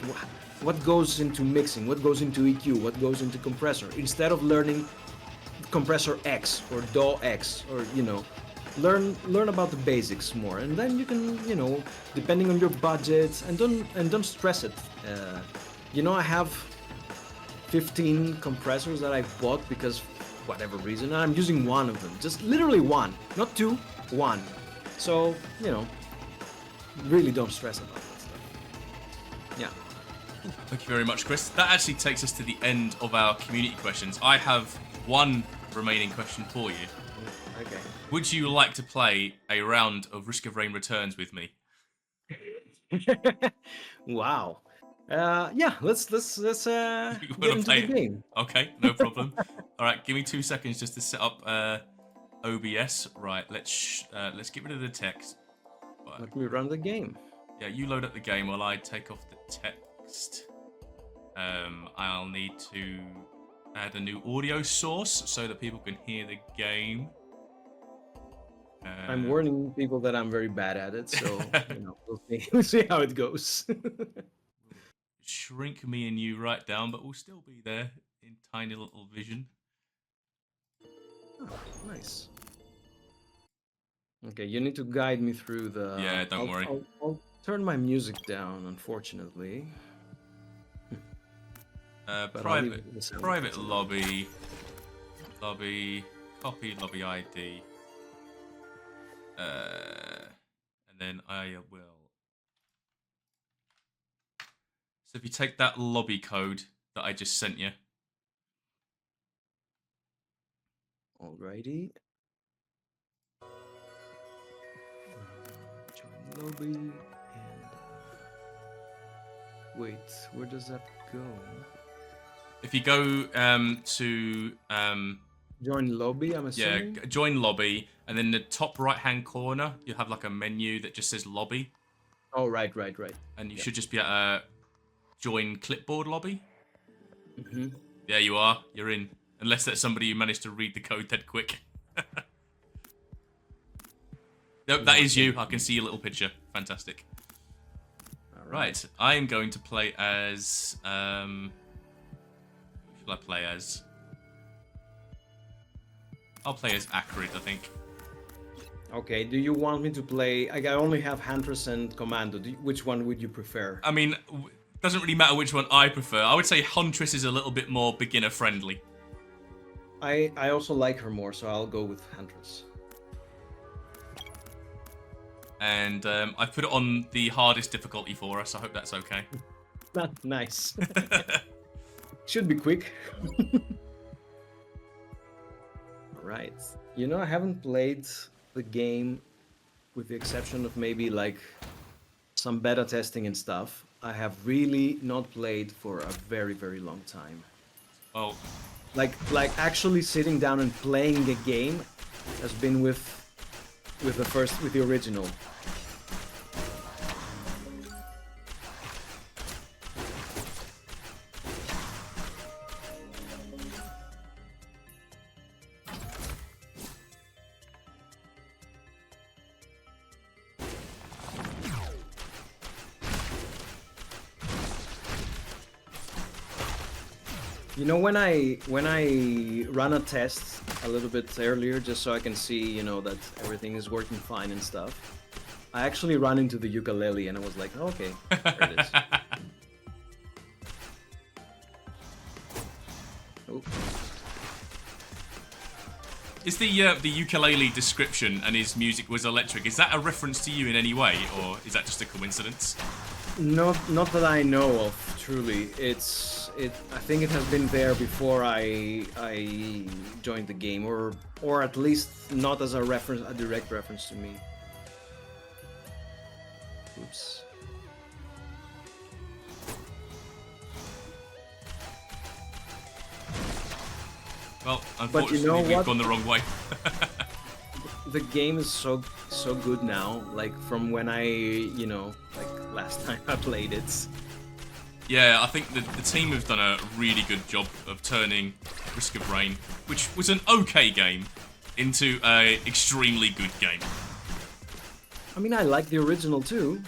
what goes into mixing, what goes into EQ, what goes into compressor, instead of learning compressor X or DAW X, or, you know, learn about the basics more, and then you can, you know, depending on your budget, and don't stress it. You know, I have 15 compressors that I bought because whatever reason, and I'm using one of them, just literally one, not two, one. So, you know, really don't stress about that stuff. Yeah. Thank you very much, Chris. That actually takes us to the end of our community questions. I have one remaining question for you. Okay. Would you like to play a round of Risk of Rain Returns with me? Wow. Yeah, let's get into the game. Okay, no problem. All right, give me 2 seconds just to set up OBS. Right, let's get rid of the text. Right. Let me run the game. Yeah, you load up the game while I take off the text. I'll need to add a new audio source so that people can hear the game. I'm warning people that I'm very bad at it, so you know, we'll see how it goes. Shrink me and you right down, but we'll still be there in tiny little vision. Oh, nice. Okay, you need to guide me through the... Yeah, don't worry. I'll turn my music down, unfortunately. Private lobby, copy lobby ID. And then I will. So if you take that lobby code that I just sent you. Alrighty. Join lobby and wait, where does that go? If you go to join lobby, I'm assuming. Yeah, join lobby, and then the top right-hand corner, you have like a menu that just says lobby. Oh, right. And you should just be at join clipboard lobby. Mm-hmm. There you are. You're in. Unless that's somebody who managed to read the code that quick. Nope, that is you. I can see your little picture. Fantastic. All right. I am going to play as... who shall I play as? I'll play as Acrid, I think. Okay, do you want me to play... I only have Huntress and Commando. Which one would you prefer? I mean, doesn't really matter which one I prefer. I would say Huntress is a little bit more beginner-friendly. I also like her more, so I'll go with Huntress. And I've put it on the hardest difficulty for us. I hope that's okay. Nice. Should be quick. Alright. You know, I haven't played the game, with the exception of maybe like some beta testing and stuff. I have really not played for a very, very long time. Oh. Like actually sitting down and playing a game has been with the original. You know, when I run a test a little bit earlier, just so I can see, you know, that everything is working fine and stuff, I actually ran into the ukulele and I was like, oh, okay, there it is. Oh. Is the ukulele description and his music was electric? Is that a reference to you in any way, or is that just a coincidence? Not that I know of, truly. I think it has been there before I joined the game, or at least not as a direct reference to me. Oops. Well, unfortunately, we've gone the wrong way. The game is so good now. Like from when like last time I played it. Yeah, I think the team have done a really good job of turning Risk of Rain, which was an okay game, into a extremely good game. I mean, I like the original too.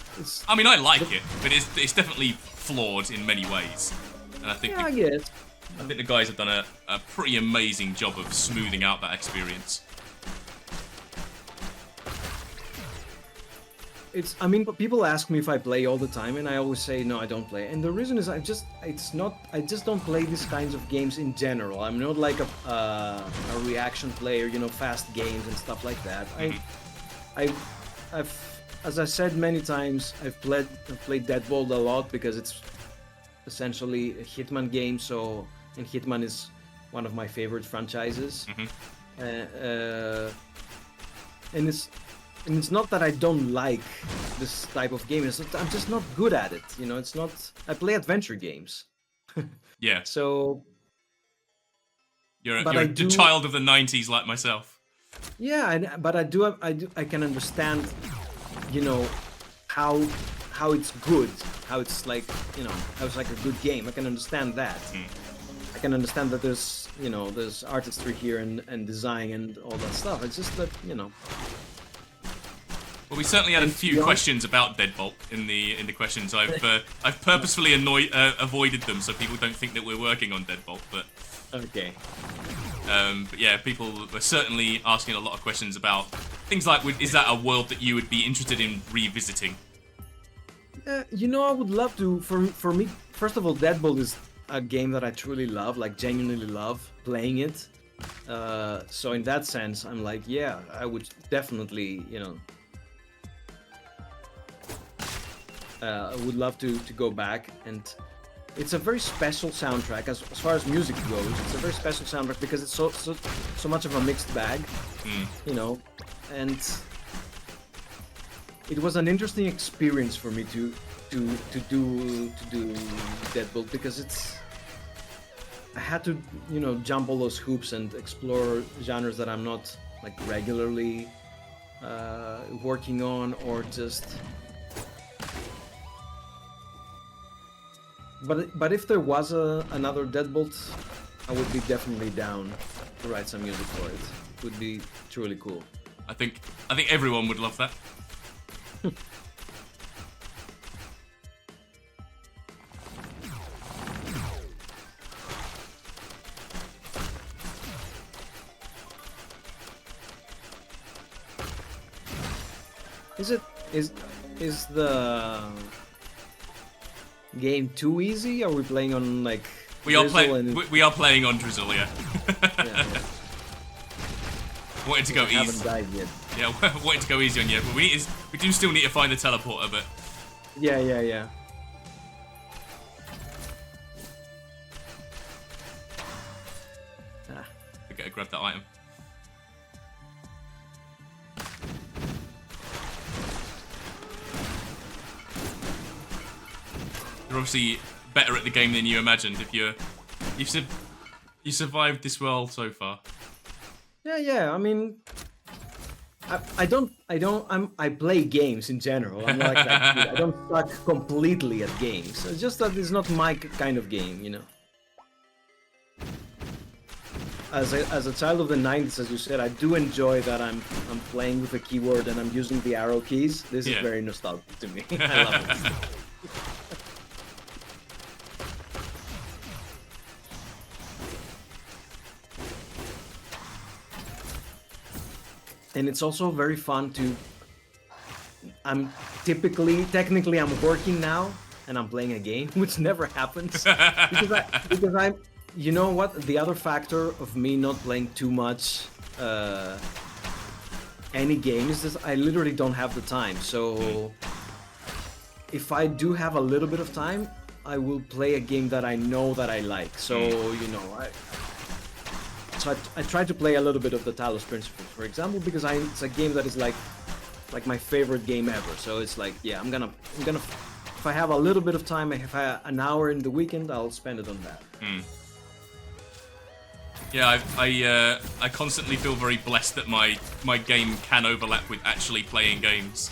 I mean, I like it, but it's definitely flawed in many ways. And I think I get. I think the guys have done a pretty amazing job of smoothing out that experience. I mean, people ask me if I play all the time, and I always say no, I don't play. And the reason is I just don't play these kinds of games in general. I'm not like a reaction player, fast games and stuff like that. I've as I said many times, I've played Deadbolt a lot because it's essentially a Hitman game. And Hitman is one of my favorite franchises. And it's not that I don't like this type of game. I'm just not good at it. It's not. I play adventure games. Yeah. So. You're the child of the '90s, like myself. Yeah, but I can understand, how it's good, how it's like, how it's like a good game. I can understand that. I can understand that there's artistry here and design and all that stuff. It's just that, Well, we certainly had a few questions about Deadbolt in the questions. I've purposefully avoided them so people don't think that we're working on Deadbolt. But okay. But yeah, people were certainly asking a lot of questions about things like, is that a world that you would be interested in revisiting? I would love to. For me, first of all, Deadbolt is a game that I truly love, like genuinely love playing it. So in that sense, I'm like, yeah, I would definitely, I would love to go back. And it's a very special soundtrack as far as music goes. It's a very special soundtrack because it's so much of a mixed bag, and it was an interesting experience for me to do Deadbolt because I had to jump all those hoops and explore genres that I'm not like regularly working on or just. But if there was another Deadbolt, I would be definitely down to write some music for it. It would be truly cool. I think everyone would love that. Is the game too easy? Are we playing on like we are playing on Drizzle, yeah. Yeah. Wanted to go easy. Haven't died yet. Yeah, wanted to go easy on you, but we do still need to find the teleporter, but Yeah. I gotta grab that item. You're obviously better at the game than you imagined. If you survived this well so far. Yeah. I mean, I play games in general. I'm like that kid. I don't suck completely at games. It's just that it's not my kind of game, As a child of the 90s, as you said, I do enjoy that I'm playing with a keyboard and I'm using the arrow keys. This is very nostalgic to me. I love it. And it's also very fun to. Technically, I'm working now, and I'm playing a game, which never happens because I'm. You know what? The other factor of me not playing too much any game is that I literally don't have the time. So if I do have a little bit of time, I will play a game that I know that I like. So you know, I try to play a little bit of the Talos Principle, for example, because it's a game that is like my favorite game ever. So it's like, yeah, I'm gonna if I have a little bit of time, if I have an hour in the weekend, I'll spend it on that. Yeah, I constantly feel very blessed that my game can overlap with actually playing games.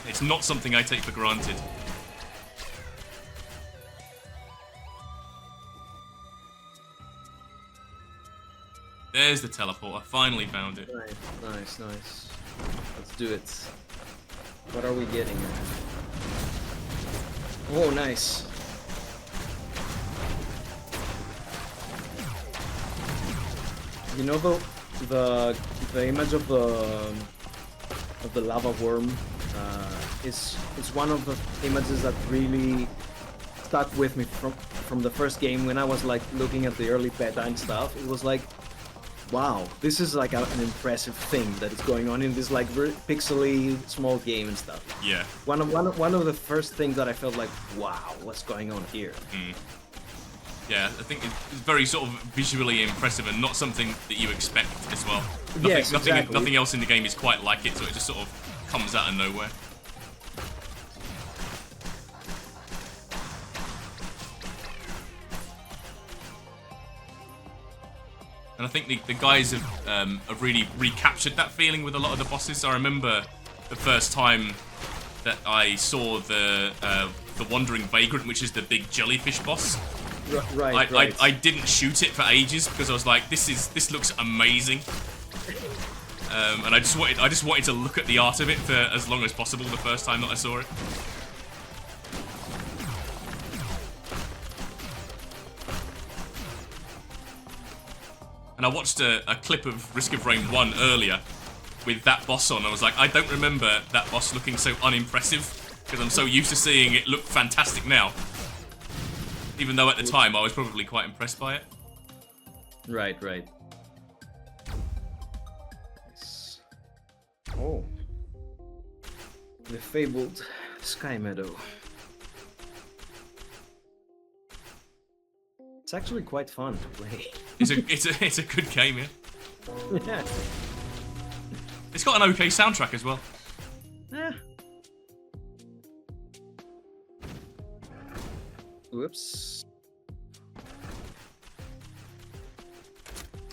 It's not something I take for granted. There's the teleport. I finally found it. Nice. Let's do it. What are we getting? Oh, nice. You know the image of the lava worm is one of the images that really stuck with me from the first game when I was like looking at the early beta and stuff. It was like, wow, this is like an impressive thing that is going on in this like pixely small game and stuff. Yeah. One of the first things that I felt like, wow, what's going on here? Yeah, I think it's very sort of visually impressive and not something that you expect as well. Nothing else in the game is quite like it, so it just sort of comes out of nowhere. And I think the guys have really recaptured that feeling with a lot of the bosses. I remember the first time that I saw the Wandering Vagrant, which is the big jellyfish boss. Right. I didn't shoot it for ages because I was like, this looks amazing, and I just wanted to look at the art of it for as long as possible the first time that I saw it. And I watched a clip of Risk of Rain 1 earlier with that boss on. I was like, I don't remember that boss looking so unimpressive because I'm so used to seeing it look fantastic now. Even though at the time I was probably quite impressed by it. Right. Nice. Oh. The fabled Sky Meadow. It's actually quite fun to play. It's a good game, yeah. Yeah. It's got an okay soundtrack as well. Yeah. Whoops.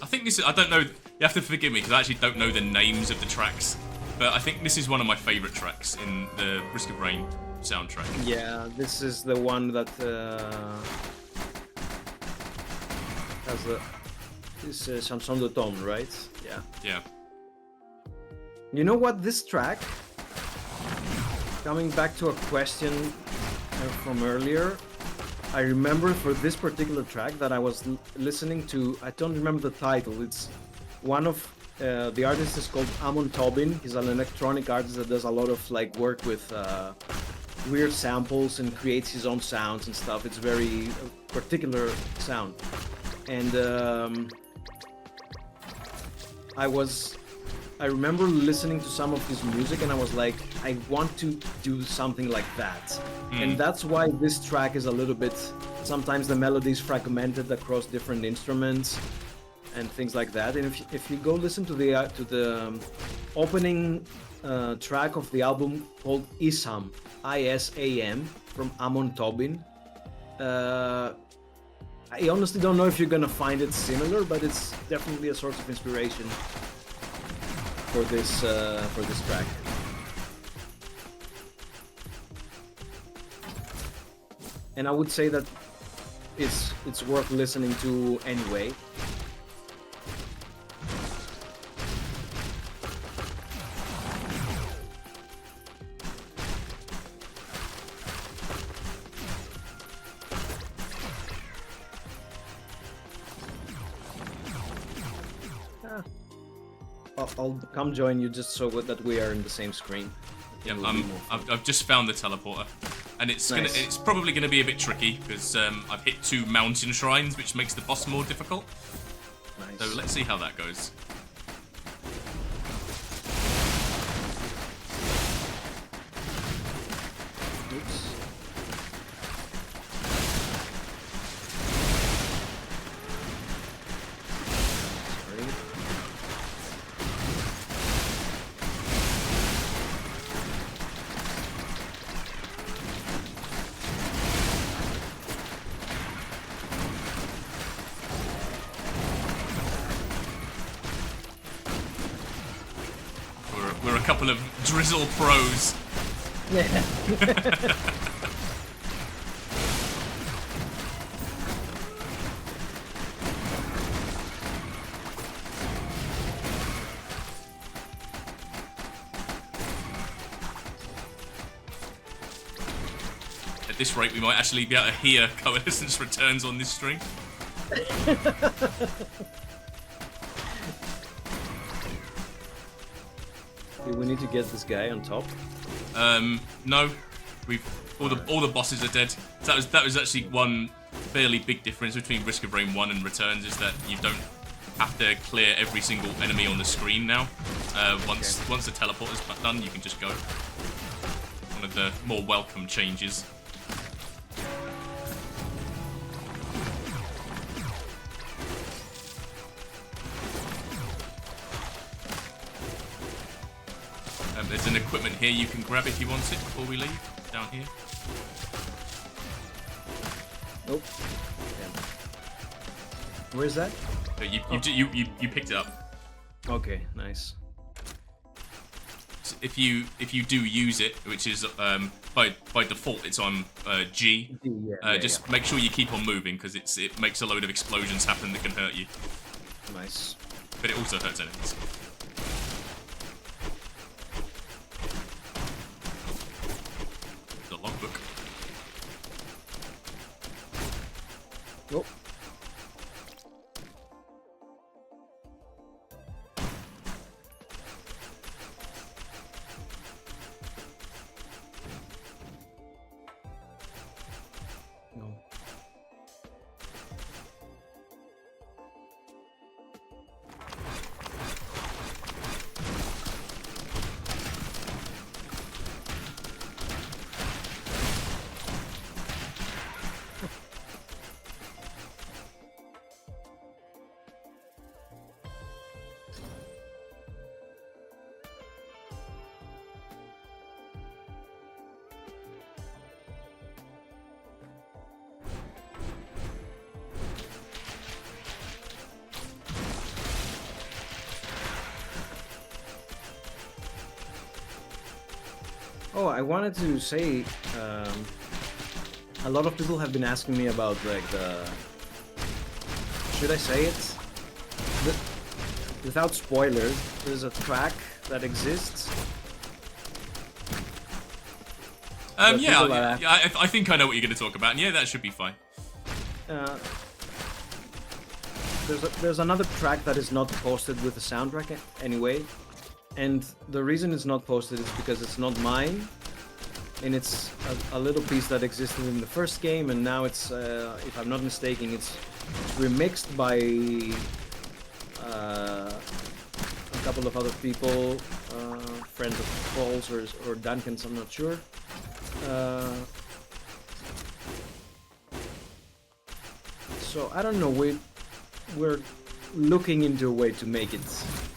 I think this is, I don't know, you have to forgive me because I actually don't know the names of the tracks, but I think this is one of my favourite tracks in the Risk of Rain soundtrack. Yeah, this is the one that has this Chanson de Ton, right? Yeah. Yeah. You know what, this track, coming back to a question from earlier, I remember for this particular track that I was listening to, I don't remember the title, it's one of, the artist is called Amon Tobin. He's an electronic artist that does a lot of like work with weird samples and creates his own sounds and stuff. It's very particular sound. And I remember listening to some of his music and I was like, I want to do something like that. And that's why this track is a little bit, sometimes the melody is fragmented across different instruments and things like that. And if you go listen to the opening track of the album called Isam, I-S-A-M, from Amon Tobin, I honestly don't know if you're gonna find it similar, but it's definitely a source of inspiration for this track. And I would say that it's worth listening to anyway. I'll come join you just so that we are in the same screen. Yeah, I've just found the teleporter, and it's Nice. it's probably gonna be a bit tricky because I've hit 2 mountain shrines, which makes the boss more difficult. Nice. So let's see how that goes. Oops. Sorry. We're a couple of drizzle pros. Yeah. At this rate, we might actually be able to hear Coalescence returns on this stream. Do we need to get this guy on top? No, all the bosses are dead. So that was actually one fairly big difference between Risk of Rain 1 and Returns, is that you don't have to clear every single enemy on the screen now. Once the teleport is done, you can just go. One of the more welcome changes. There's an equipment here you can grab if you want it before we leave. Down here. Nope. Yeah. Where is that? You picked it up. Okay, nice. So if you do use it, which is by default it's on G. Just make sure you keep on moving because it makes a load of explosions happen that can hurt you. Nice. But it also hurts enemies. Logbook. Nope. No. Oh, I wanted to say, a lot of people have been asking me about like should I say it? Without spoilers, there's a track that exists. I think I know what you're going to talk about, and yeah, that should be fine. There's another track that is not posted with the soundtrack anyway, and the reason it's not posted is because it's not mine, and it's a little piece that existed in the first game, and now it's, if I'm not mistaken, it's remixed by a couple of other people, friends of Paul's or Duncan's, I'm not sure. So I don't know, we're looking into a way to make it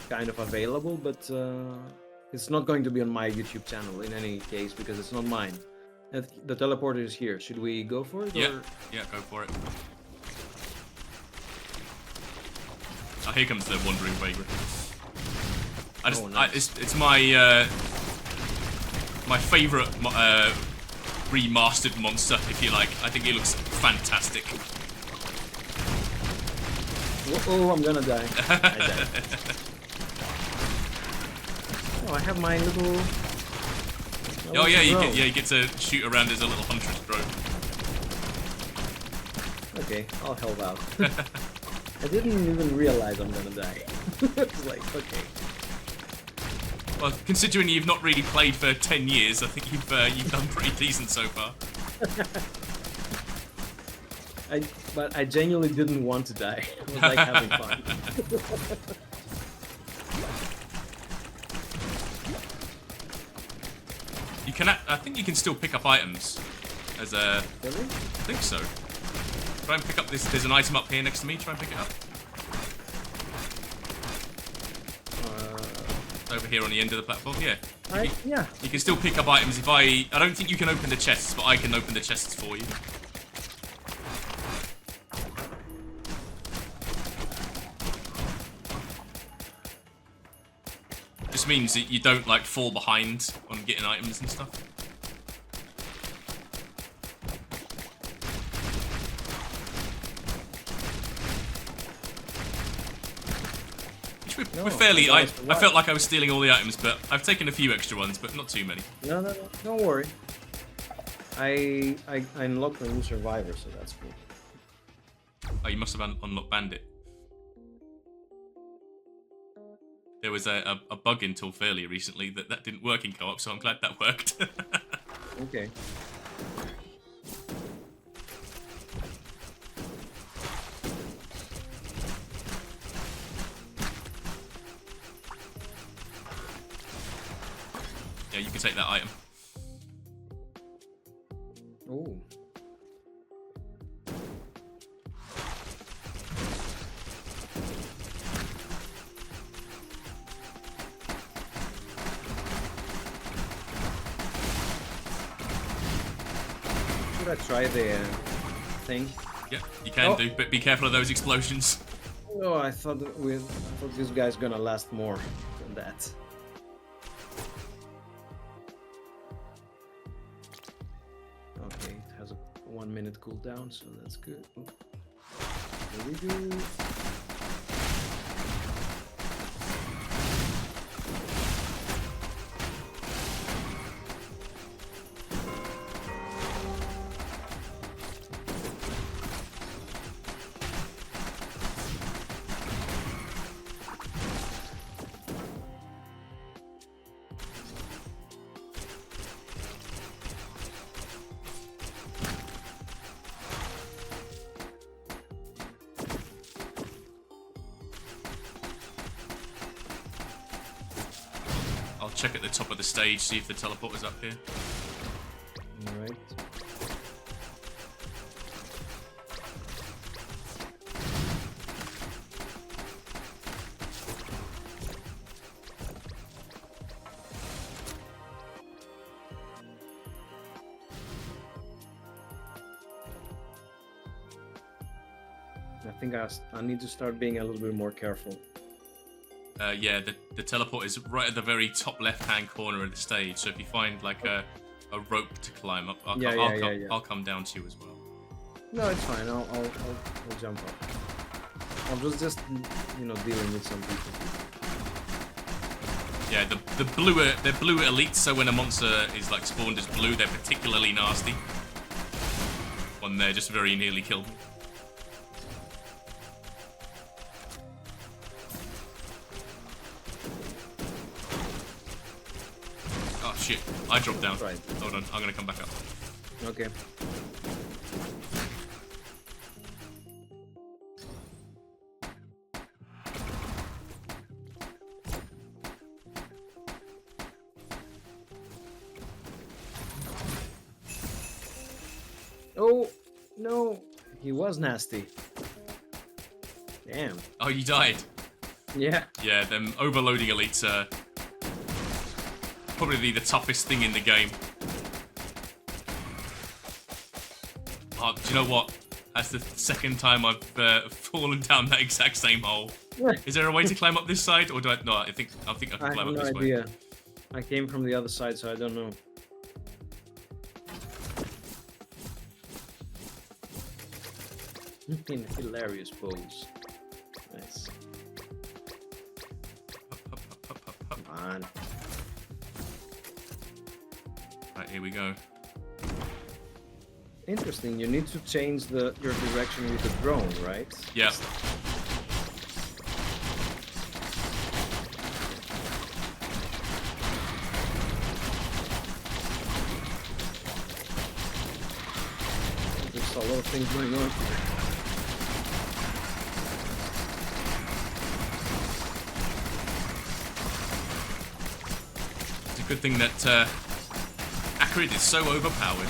kind of available, but it's not going to be on my YouTube channel in any case because it's not mine. The teleporter is here. Should we go for it? Yeah, or? Yeah, go for it. Oh, here comes the Wandering Vagrant. Nice. It's my my favourite remastered monster, if you like. I think he looks fantastic. Oh, I'm gonna die. I died. Oh, I have my little. Oh yeah, you get to shoot around as a little huntress drone. Okay, I'll help out. I didn't even realize I'm gonna die. It's like, okay. Well, considering you've not really played for 10 years, I think you've done pretty decent so far. But I genuinely didn't want to die. I was like having fun. You can. I think you can still pick up items. As a. Really? I think so. Try and pick up this. There's an item up here next to me. Try and pick it up. Over here on the end of the platform. Yeah. Yeah. You can still pick up items. If I don't think you can open the chests, but I can open the chests for you. Just means that you don't like fall behind on getting items and stuff. We're fairly. I felt like I was stealing all the items, but I've taken a few extra ones, but not too many. No, don't worry. I unlocked a new survivor, so that's cool. Oh, you must have unlocked Bandit. There was a bug until fairly recently that didn't work in co-op, so I'm glad that worked. Okay. Yeah, you can take that item. Oh. Should I try the thing? Yeah, you can do, but be careful of those explosions. Oh, I thought this guy's gonna last more than that. Okay, it has a 1 minute cooldown, so that's good. Oh. Here we go. Check at the top of the stage, see if the teleport is up here. Alright. I think I need to start being a little bit more careful. Yeah, the teleport is right at the very top left-hand corner of the stage. So if you find like a rope to climb up, I'll come down to you as well. No, it's fine. I'll jump up. I was just dealing with some people. Yeah, the blue elites. So when a monster is like spawned as blue, they're particularly nasty. One there just very nearly killed me. Shit, I dropped down. Right. Hold on, I'm gonna come back up. Okay. Oh, no. He was nasty. Damn. Oh, you died? Yeah. Yeah, them overloading elites are probably the toughest thing in the game. Oh, do you know what? That's the second time I've fallen down that exact same hole. Is there a way to climb up this side, or do I? No, I think I can climb up this way. I have no idea. I came from the other side, so I don't know. In hilarious pose. Nice. Come on. Right, here we go. Interesting. You need to change your direction with the drone, right? Yeah. There's a lot of things going on here. It's a good thing that Crid is so overpowered.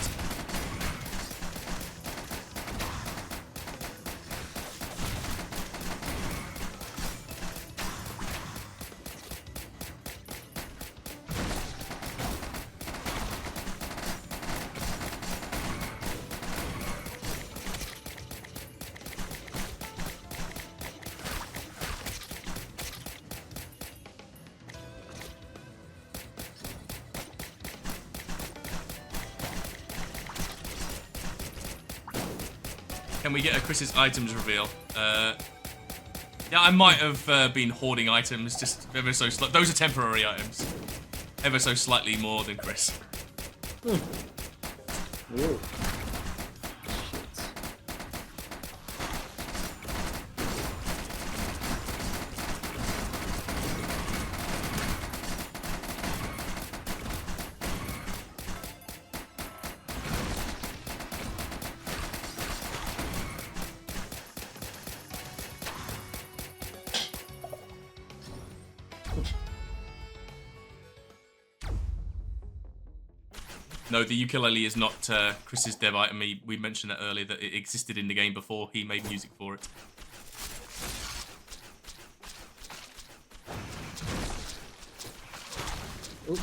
Can we get a Chris's items reveal? Yeah, I might have been hoarding items, just ever so slightly. Those are temporary items. Ever so slightly more than Chris. Whoa. Shit. No, the ukulele is not Chris's dev item. We mentioned that earlier, that it existed in the game before he made music for it. Oop.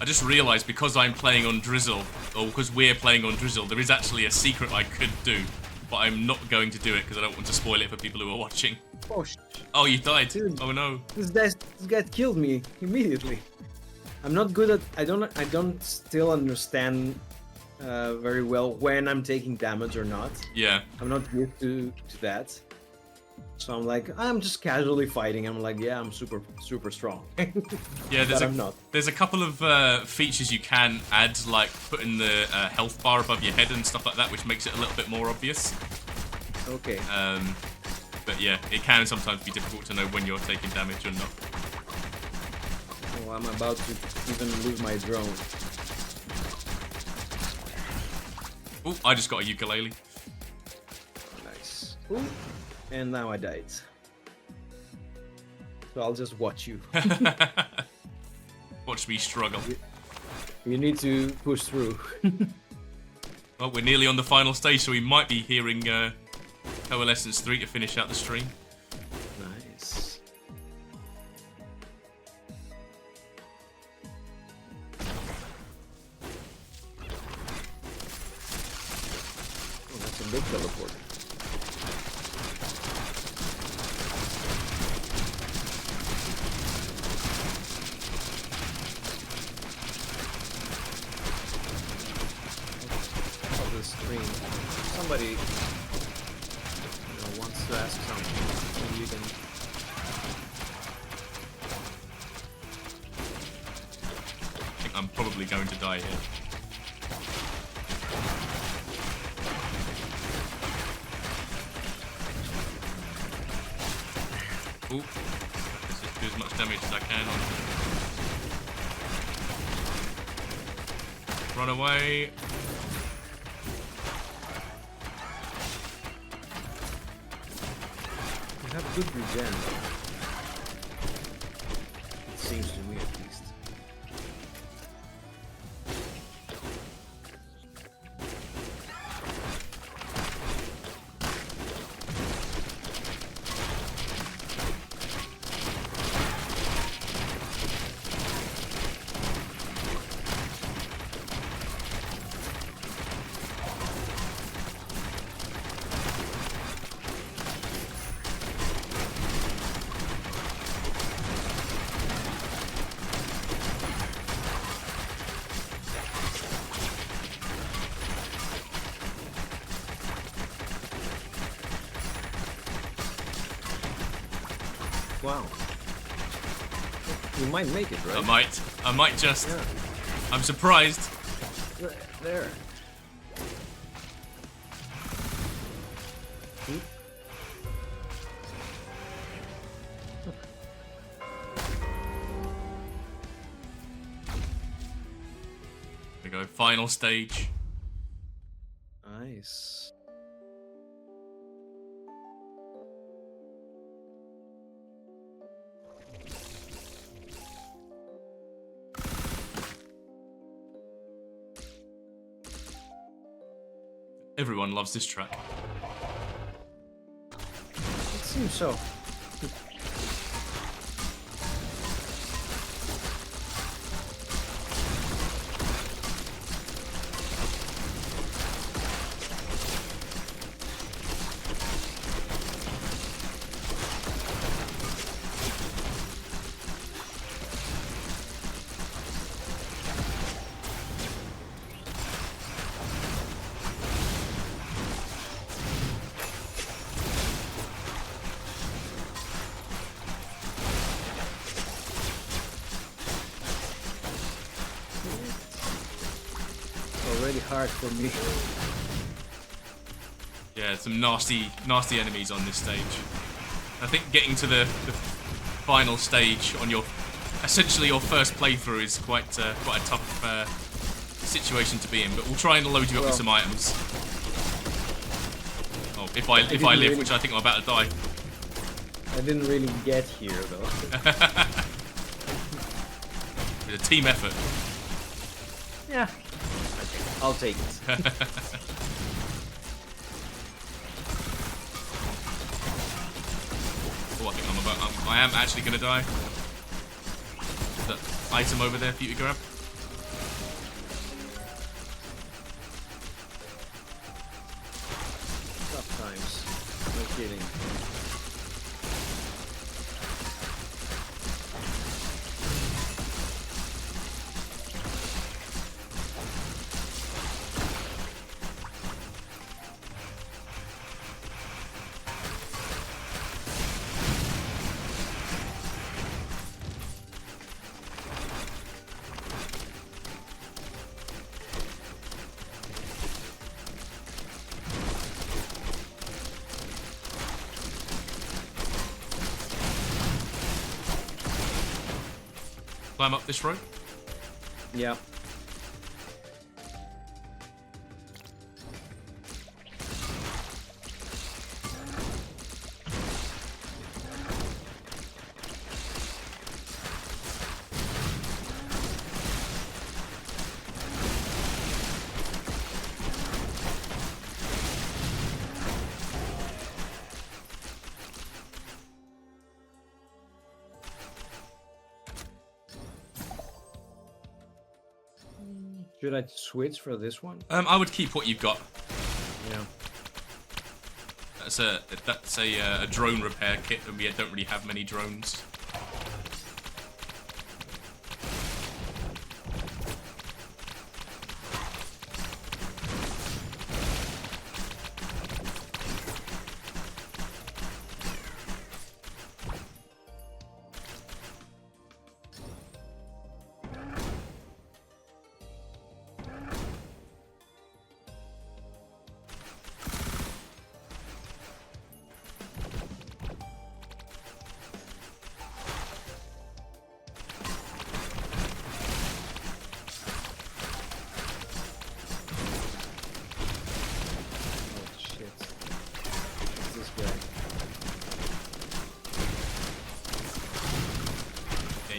I just realised, because I'm playing on Drizzle, or because we're playing on Drizzle, there is actually a secret I could do, but I'm not going to do it because I don't want to spoil it for people who are watching. Oh shit. Oh, you died. Dude. Oh no. This guy killed me immediately. I'm not good at. I don't still understand very well when I'm taking damage or not. Yeah. I'm not used to that. So I'm like, I'm just casually fighting. I'm like, yeah, I'm super strong. Yeah, but there's a couple of features you can add, like putting the health bar above your head and stuff like that, which makes it a little bit more obvious. Okay. But yeah, it can sometimes be difficult to know when you're taking damage or not. Oh, I'm about to even lose my drone. Oh, I just got a ukulele. Nice. Ooh. And now I died. So I'll just watch you. Watch me struggle. You need to push through. Well, we're nearly on the final stage, so we might be hearing Coalescence 3 to finish out the stream. Nice. Oh, that's a big teleport. Somebody wants to ask something, and you can. I think I'm probably going to die here. Ooh. Let's just do as much damage as I can. Run away. have good regen. It seems to me, at least. Wow. You might make it, right? I might just. Yeah. I'm surprised. There. There we go, final stage. Nice. Everyone loves this track. It seems so. Already hard for me. Yeah, some nasty enemies on this stage. I think getting to the final stage on your essentially your first playthrough is quite a tough situation to be in. But we'll try and load you up with some items. Oh, if I live, really, which I think I'm about to die. I didn't really get here though. It's a team effort. Yeah. I'll take it. Oh, I think I am actually gonna die. That item over there for you to grab. Tough times. No kidding. Climb up this rope. Yeah. Should I switch for this one? I would keep what you've got. Yeah. That's a drone repair kit, and we don't really have many drones.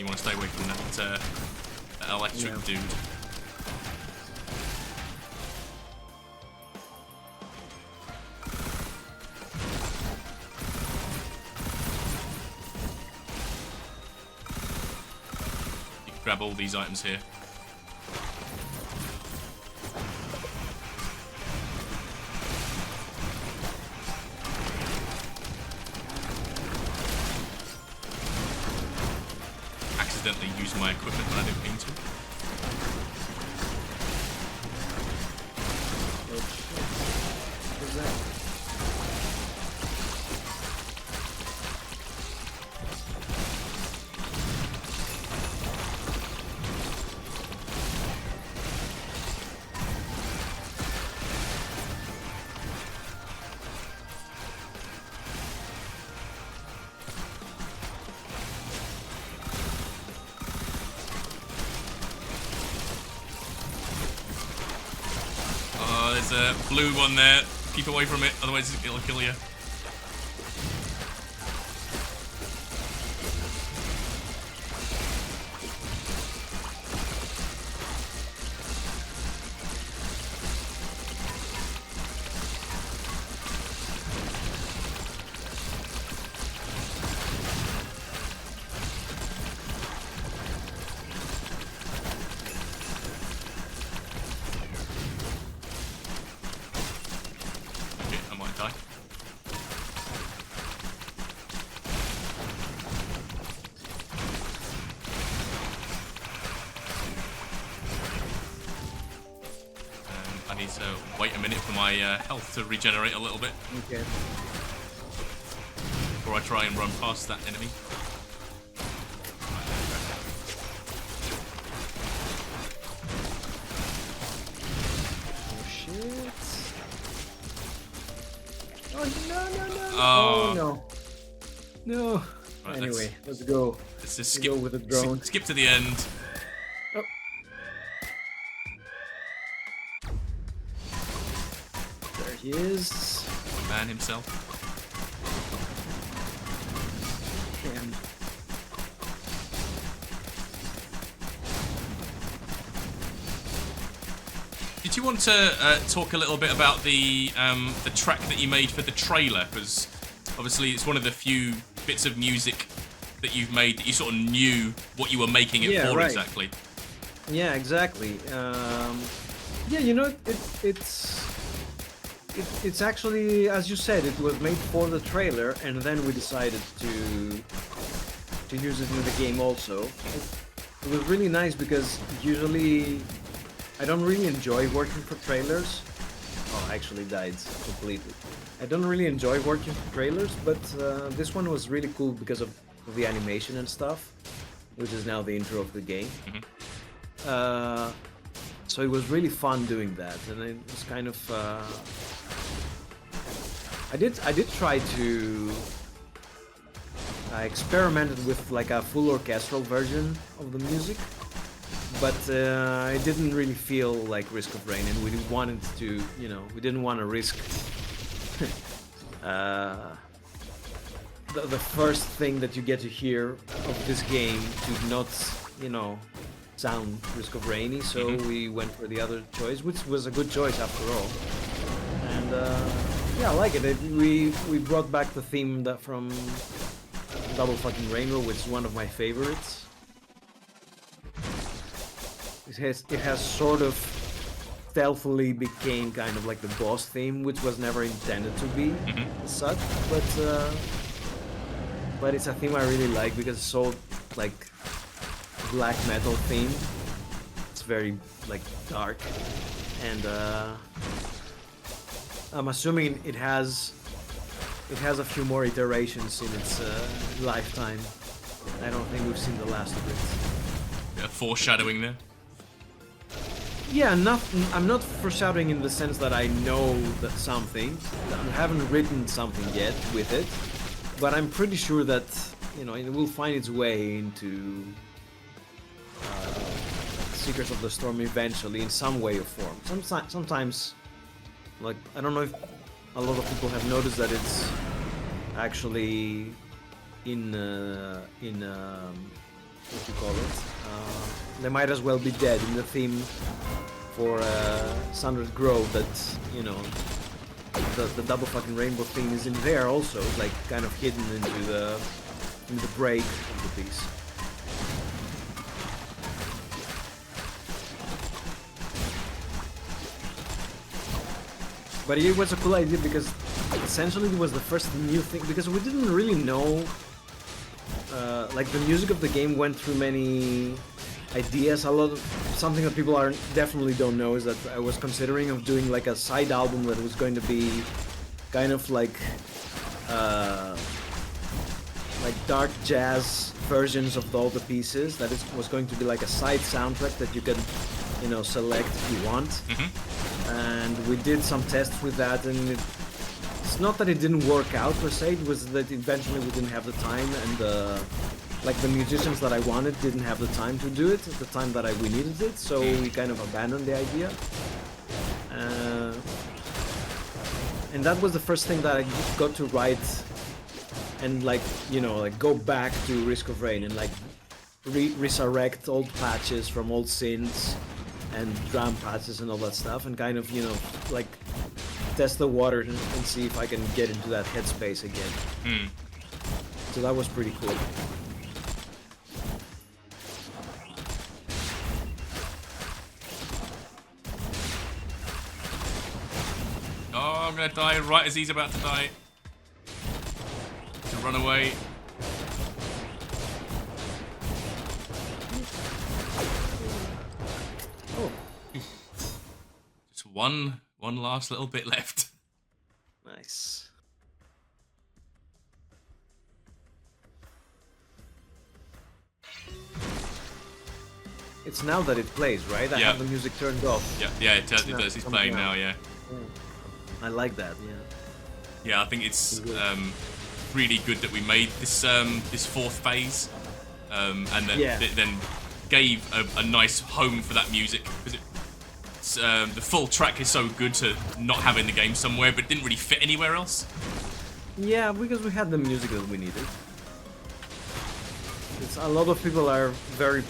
You want to stay away from that electric dude. You can grab all these items here. Accidentally use my equipment when I didn't mean to. Oh shit. What's that? There's a blue one there. Keep away from it, otherwise it'll kill you. I need to wait a minute for my health to regenerate a little bit. Okay. Before I try and run past that enemy. Oh shit. Oh no no no. Oh, no. No. Right, Anyway, let's go. Let's just Go with the drone. skip to the end. Oh. There he is. The man himself. Him. Did you want to talk a little bit about the track that you made for the trailer? Because obviously it's one of the few bits of music that you've made that you sort of knew what you were making it for right. exactly. Yeah, exactly. Yeah, you know, it's actually, as you said, it was made for the trailer, and then we decided to use it in the game also. It was really nice because usually I don't really enjoy working for trailers. Oh, I actually died completely. I don't really enjoy working for trailers, but this one was really cool because of the animation and stuff, which is now the intro of the game. Mm-hmm. So it was really fun doing that, and it was kind of. I did try to. I experimented with like a full orchestral version of the music, but it didn't really feel like Risk of Rain, and we didn't want to, you know, we didn't want to risk the first thing that you get to hear of this game to not, you know, sound Risk of Rainy, so we went for the other choice, which was a good choice after all. And yeah, I like it. We brought back the theme that from Double Fucking Rainbow, which is one of my favorites. It has sort of stealthily became kind of like the boss theme, which was never intended to be as such, but it's a theme I really like because it's so like black metal theme. It's very like dark, and I'm assuming it has a few more iterations in its lifetime. I don't think we've seen the last of it. Yeah, foreshadowing there. Yeah, I'm not foreshadowing in the sense that I know that something. I haven't written something yet with it, but I'm pretty sure that, you know, it will find its way into Secrets of the Storm eventually in some way or form. Sometimes, like, I don't know if a lot of people have noticed that it's actually in what you call it. They might as well be dead in the theme for Sundered Grove. That the double fucking rainbow thing is in there also, like kind of hidden into the break of the piece. But it was a cool idea because essentially it was the first new thing, because we didn't really know, like the music of the game went through many ideas. Something that people definitely don't know is that I was considering of doing like a side album that was going to be kind of like dark jazz versions of all the pieces. That was going to be like a side soundtrack that you could, select if you want. And we did some tests with that, and it's not that it didn't work out per se. It was that eventually we didn't have the time, and the musicians that I wanted didn't have the time to do it at the time that we needed it. So we kind of abandoned the idea. And that was the first thing that I got to write, and go back to Risk of Rain and resurrect old patches from old synths and drum patches and all that stuff, and kind of test the water and see if I can get into that headspace again. So that was pretty cool. Oh, I'm gonna die right as he's about to die. To run away. Oh. Just one last little bit left. Nice. It's now that it plays, right? I have the music turned off. Yeah, it does. It's playing now, yeah. I like that, yeah. Yeah, I think it's really good that we made this this fourth phase, and then gave a nice home for that music, because the full track is so good to not have in the game somewhere, but it didn't really fit anywhere else. Yeah, because we had the music that we needed. A lot of people are very,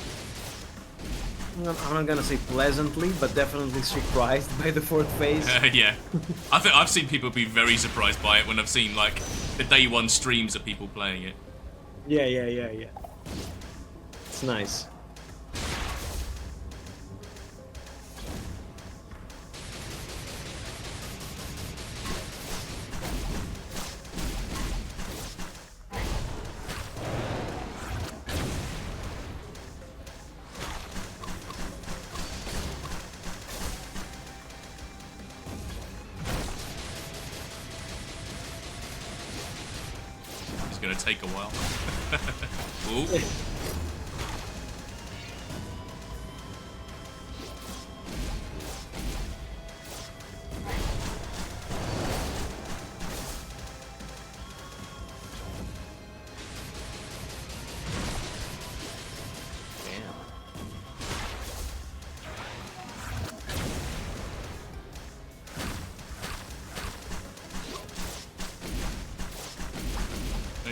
I'm not gonna say pleasantly, but definitely surprised by the fourth phase. Yeah, I think I've seen people be very surprised by it when I've seen like the day one streams of people playing it. Yeah. It's nice. Gonna take a while. Ooh.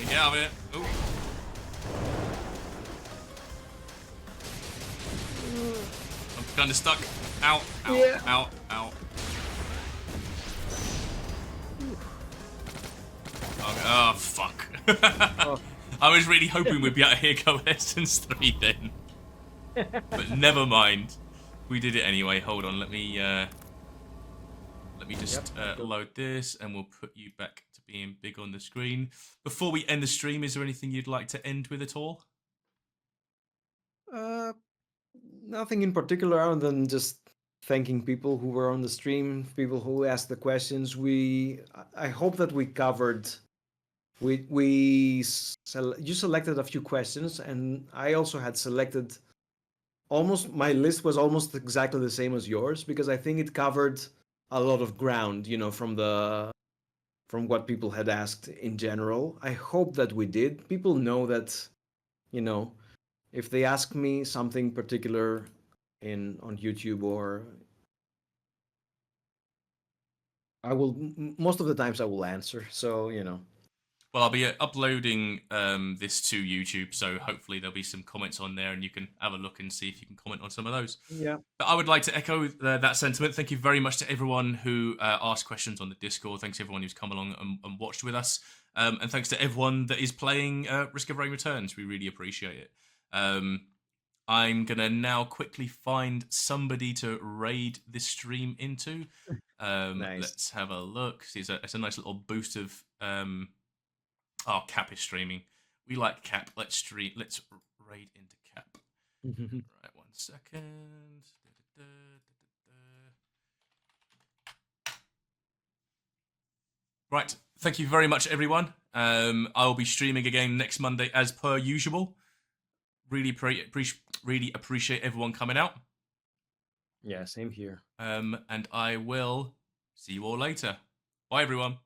Get out of it. Ooh. I'm kind of stuck. Ow, ow, Yeah. ow, ow. Oh, fuck. I was really hoping we'd be able to hear Coalescence 3 then. But never mind. We did it anyway. Hold on, let me just load this, and we'll put you back to being big on the screen. Before we end the stream, is there anything you'd like to end with at all? Nothing in particular other than just thanking people who were on the stream, people who asked the questions. I hope that we covered. You selected a few questions, and I also had selected. My list was almost exactly the same as yours, because I think it covered a lot of ground, from what people had asked in general. I hope that we did. People know that, if they ask me something particular on YouTube, or I will, most of the times I will answer. So, Well, I'll be uploading this to YouTube, so hopefully there'll be some comments on there, and you can have a look and see if you can comment on some of those. Yeah. But I would like to echo that sentiment. Thank you very much to everyone who asked questions on the Discord. Thanks to everyone who's come along and watched with us. And thanks to everyone that is playing Risk of Rain Returns. We really appreciate it. I'm going to now quickly find somebody to raid this stream into. Nice. Let's have a look. See, it's a nice little boost of... Cap is streaming. We like Cap. Let's raid into Cap. Right, 1 second. Right, thank you very much, everyone. I'll be streaming again next Monday as per usual. Really appreciate everyone coming out. Yeah, same here. And I will see you all later. Bye, everyone.